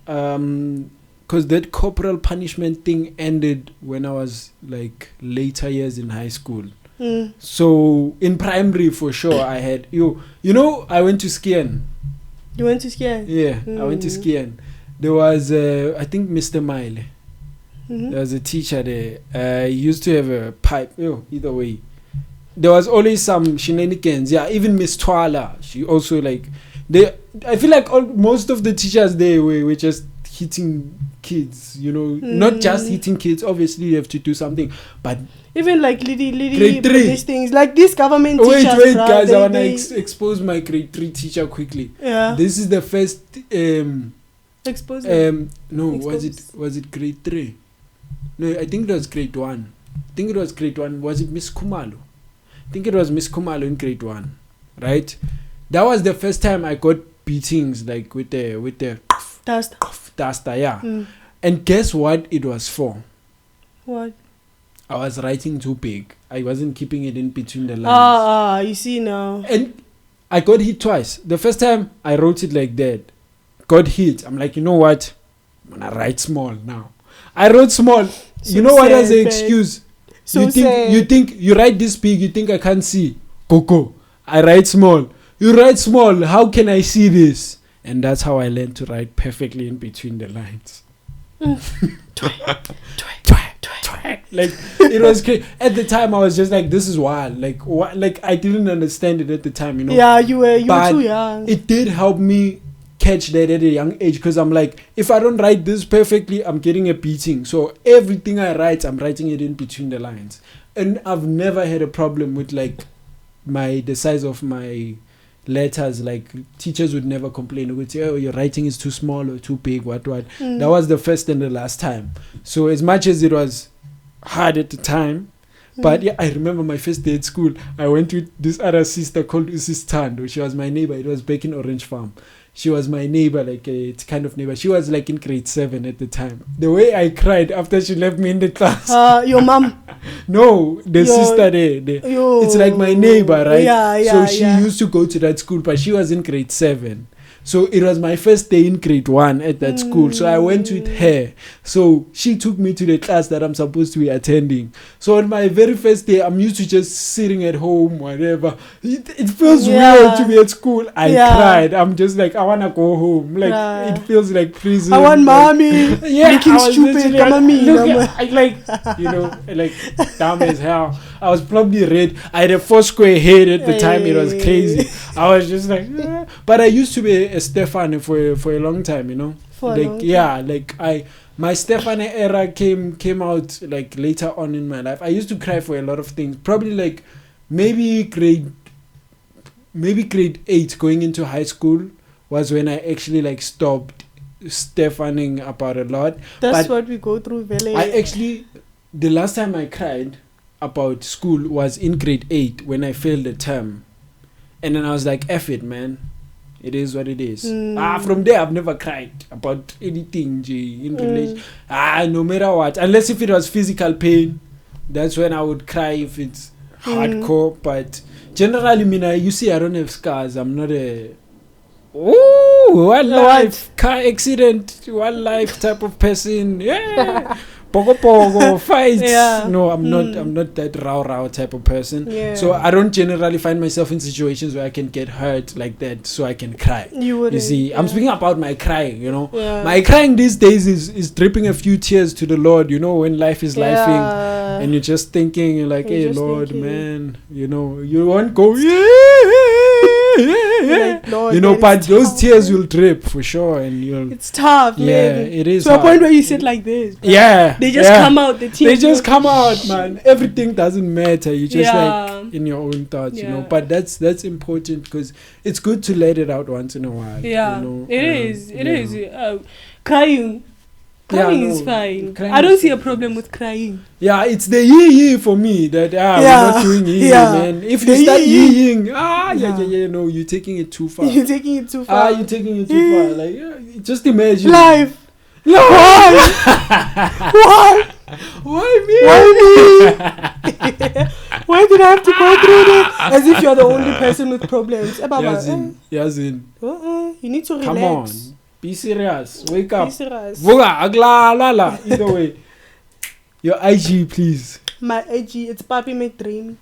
because that corporal punishment thing ended when I was like later years in high school. So in primary for sure I had you know I went to Skian. You went to Skian? Yeah, I went to Skian. There was, I think, Mr. Mile. There was a teacher there. He used to have a pipe. Either way. There was always some shenanigans. Yeah, even Miss Twala. She also, like... I feel like most of the teachers there were just hitting kids, you know. Not just hitting kids. Obviously, you have to do something. But... Even like grade 3 these things, like this government teachers. Wait, guys! I wanna expose my grade 3 teacher quickly. Yeah. This is the first. Expose. No, was it grade 3? No, I think it was grade 1. Was it Miss Kumalo? I think it was Miss Kumalo in grade 1, right? That was the first time I got beatings like with the duster, yeah. And guess what? It was for. What? I was writing too big. I wasn't keeping it in between the lines. You see now. And I got hit twice. The first time I wrote it like that, got hit. I'm like, you know what? I'm gonna write small now. I wrote small. So you know what as an excuse? You think you write this big, you think I can't see. Go. I write small. You write small. How can I see this? And that's how I learned to write perfectly in between the lines. Like it was crazy. At the time I was just like, this is wild. Like what? Like I didn't understand it at the time, you know. Yeah, you were too young. It did help me catch that at a young age because I'm like, if I don't write this perfectly, I'm getting a beating. So everything I write, I'm writing it in between the lines. And I've never had a problem with like the size of my letters. Like teachers would never complain. They would say, oh, your writing is too small or too big, what. That was the first and the last time. So as much as it was hard at the time, But yeah, I remember my first day at school. I went with this other sister called Tando. She was my neighbor. It was back in Orange Farm. She was my neighbor, like it's kind of neighbor. She was like in grade 7 at the time. The way I cried after she left me in the class. Your mom? No, the sister there. It's like my neighbor, right? Yeah, so she used to go to that school, but she was in grade 7. So it was my first day in grade 1 at that school. So I went with her. So she took me to the class that I'm supposed to be attending. So on my very first day, I'm used to just sitting at home, whatever. It feels weird to be at school. I cried. I'm just like, I want to go home. Like, it feels like prison. I want mommy. Looking stupid. Come on me. Like dumb as hell. I was probably red. I had a 4 square head at the time. It was crazy. I was just like, but I used to be a Stefan for a long time, my Stefan era came out like later on in my life. I used to cry for a lot of things. Probably like maybe grade 8 going into high school was when I actually like stopped Stefaning about a lot. That's what we go through, Vele. The last time I cried about school was in grade 8 when I failed a term. And then I was like, F it, man. It is what it is. From there, I've never cried about anything in relation. No matter what. Unless if it was physical pain, that's when I would cry if it's hardcore. But generally, you see, I don't have scars. I'm not a... one life car accident, one life type of person. Yeah. Pogo fights. No, I'm not that rah type of person. So I don't generally find myself in situations where I can get hurt like that so I can cry. You see, I'm speaking about my crying, My crying these days is dripping a few tears to the Lord, when life is lifing and you're just thinking, you're like, hey Lord, man, you won't go like, Lord, but those tough, tears will drip for sure, and it's tough, man. It is to a point where you sit like this, bro. They just come out. The tears they just come out, man. Everything doesn't matter. You just like in your own thoughts, but that's important because it's good to let it out once in a while. It is crying is fine. I don't see a problem with crying. It's the yee for me that we're not doing yee, man. If you start yeeing, no, you're taking it too far. You're taking it too far. You're taking it too far. Like, just imagine life. Why? Why me? Why did I have to go through this? As if you're the only person with problems. Yazin. You need to relax. Come on. Be serious. Wake up. Be serious. Voga, agla, lala. Either way. Your IG, please. My IG, it's Papi McDreamy.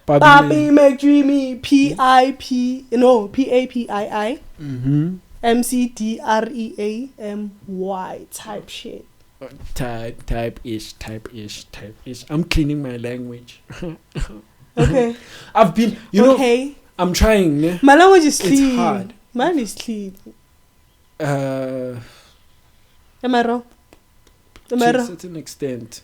Papi McDreamy. Papii. McDreamy type shit. Type-ish. I'm cleaning my language. Okay. I've been, I'm trying. Ne? My language is clean. It's hard. Mine is clean. Am I wrong? To a certain extent.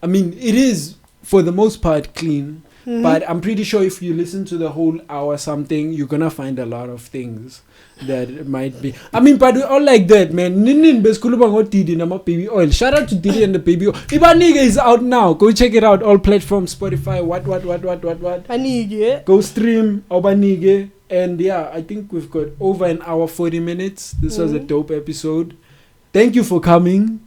I mean, it is, for the most part, clean. But I'm pretty sure if you listen to the whole hour something, you're gonna find a lot of things that might be. I mean, but we all like that, man. Diddy Baby Oil. Shout out to Diddy and the Baby Oil. Banike is out now. Go check it out. All platforms, Spotify. What? Banike. Go stream Banike. And I think we've got over an hour 40 minutes. This was a dope episode. Thank you for coming.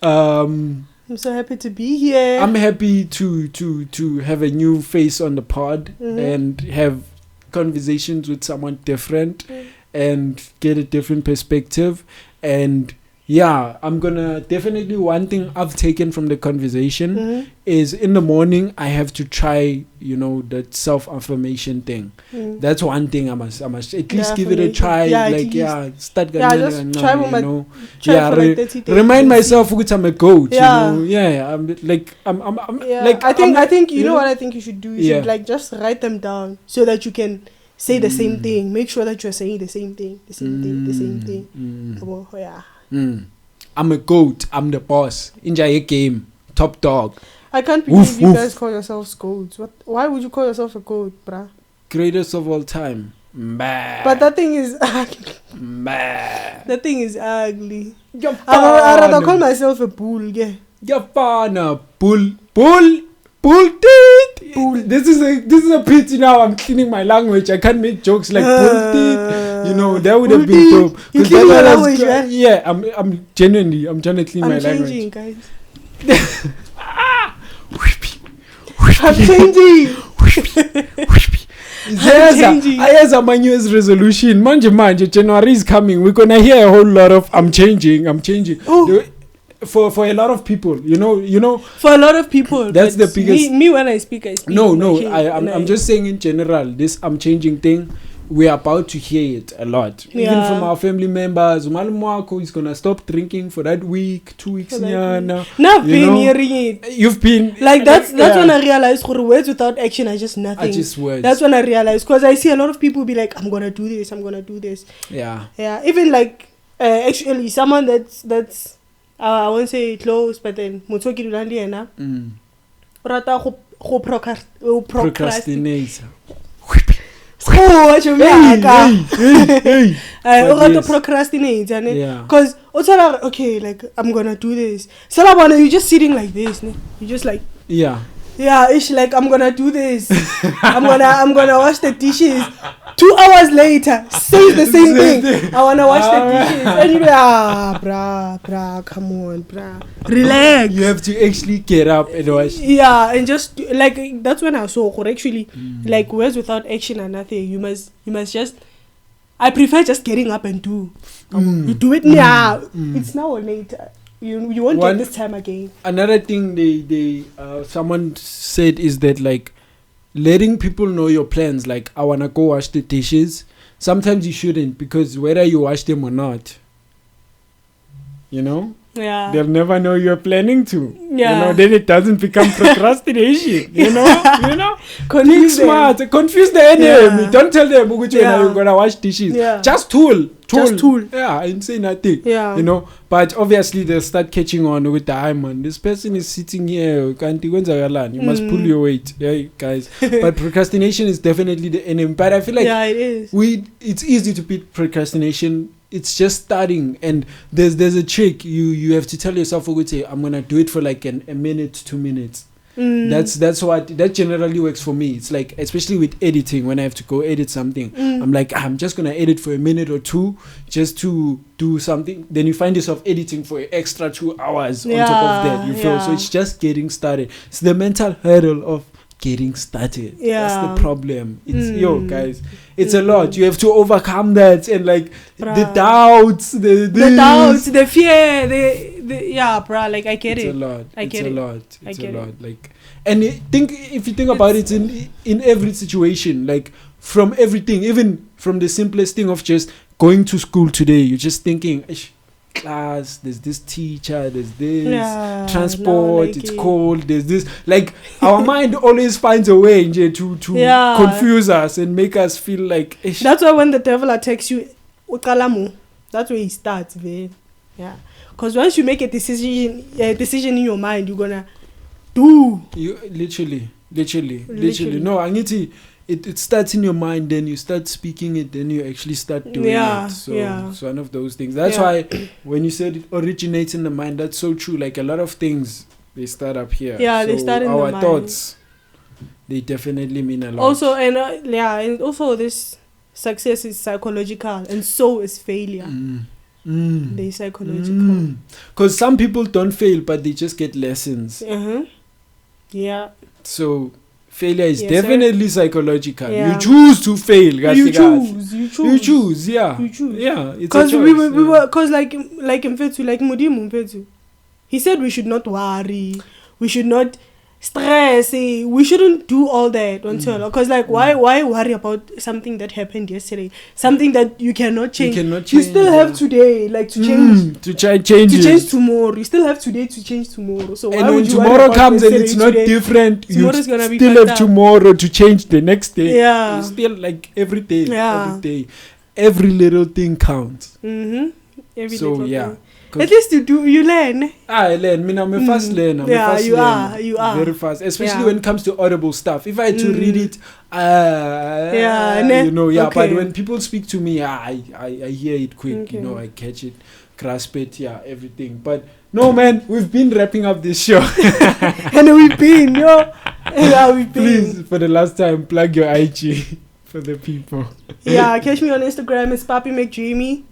I'm so happy to be here. I'm happy to have a new face on the pod and have conversations with someone different and get a different perspective. And I'm gonna definitely, one thing I've taken from the conversation is in the morning I have to try, that self-affirmation thing. That's one thing I must at least give it a try. Start just try remind myself that I'm a goat. I'm I think you know what I think you should do. You should just write them down so that you can say the same thing. Make sure that you're saying the same thing. I'm a goat. I'm the boss. Enjoy a game. Top dog. I can't believe you guys call yourselves goats. Why would you call yourself a goat, bruh? Greatest of all time. But that thing is ugly. That thing is ugly. I'd rather call myself a bull. Yeah. Bull. bull teeth. This is a pity now. I'm cleaning my language. I can't make jokes like bull teeth. You know, that would have been dope. You clean your language, right? Yeah, I'm genuinely, I'm trying to clean my language. I'm changing, guys. I'm changing. Here's my New Year's resolution. Manje, January is coming. We're gonna hear a whole lot of I'm changing. Oh. For a lot of people, you know. For a lot of people, that's the biggest. Me when I speak. No. I'm just saying in general. This I'm changing thing. We're about to hear it a lot, even from our family members. Malumwako is gonna stop drinking for that week, 2 weeks. Now I've been hearing it. You've been like that's when I realized words without action are just nothing. Just words. That's when I realized, because I see a lot of people be like, I'm gonna do this. Yeah. Even like actually someone that's I won't say close, but then Mutsoki Dulandi and Rata who procrastinate. Oh, what you mean? I want to procrastinate, because okay, like I'm gonna do this. So you're just sitting like this, you just like it's like I'm gonna do this. I'm gonna wash the dishes. 2 hours later, say the same thing. I wanna wash the dishes, and you be brah, come on, brah, relax. You have to actually get up and wash. Yeah, and just like that's when I saw actually like words without action are nothing. You must just. I prefer just getting up and do. You do it now. It's now or later. You won't get this time again. Another thing they someone said is that like letting people know your plans, like I wanna go wash the dishes. Sometimes you shouldn't, because whether you wash them or not, they'll never know you're planning to. Then it doesn't become procrastination. Confuse smart, confuse the enemy. Don't tell them you're gonna wash dishes. Just tool. Yeah, and say nothing. But obviously they'll start catching on with the man. This person is sitting here. You must pull your weight. Yeah, guys. But procrastination is definitely the enemy. But I feel like it is. It's easy to beat procrastination. It's just starting, and there's a trick. You have to tell yourself, I'm gonna do it for like a minute, 2 minutes. That generally works for me. It's like, especially with editing, when I have to go edit something, I'm like, I'm just gonna edit for a minute or two just to do something. Then you find yourself editing for an extra 2 hours on top of that. You feel so it's just getting started. It's the mental hurdle of getting started. That's the problem. It's guys, it's a lot. You have to overcome that, and like the doubts, the fear, like I get it. It's a lot. It's a lot. Like, and if you think about it, in every situation, like from everything, even from the simplest thing of just going to school today, you're just thinking, class, there's this teacher, there's this transport, it's cold, there's this, like our mind always finds a way to confuse us and make us feel like that's why when the devil attacks you, that's where he starts, man. Because once you make a decision in your mind, you're gonna do you literally no, I need to. It starts in your mind, then you start speaking it, then you actually start doing it. So it's one of those things. That's why when you said it originates in the mind, that's so true. Like a lot of things, they start up here. They start in the mind. Our thoughts, they definitely mean a lot. Also, and also this success is psychological, and so is failure. They're psychological. Because some people don't fail, but they just get lessons. So failure is definitely psychological. You choose to fail. You choose. Yeah. It's a choice. Because like Mfethu, like Mudimu Mfethu, he said we should not worry, we should not stress, we shouldn't do all that until, because like why worry about something that happened yesterday, something that you cannot change. You still have today, like to change, to change tomorrow. You still have today to change tomorrow. So and when tomorrow comes and it's not different, you still have tomorrow to change the next day. You still, like, every day, every little thing counts. Every little thing. At least you learn. I learn. I'm a fast learner. You are very fast, especially when it comes to audible stuff. If I had to read it, but when people speak to me, I hear it quick. I catch it, grasp it, everything. But no, man, we've been wrapping up this show, and we've been Yeah, we Please, for the last time, plug your IG for the people. Yeah, catch me on Instagram. It's Papi McDreamy.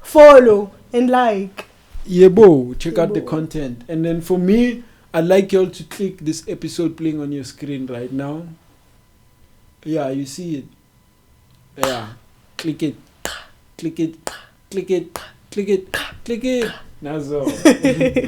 Follow and like. Yeah, check out the content. And then for me, I'd like you all to click this episode playing on your screen right now. Yeah, you see it. Yeah, click it. Click it. Click it. Click it. Click it. That's all.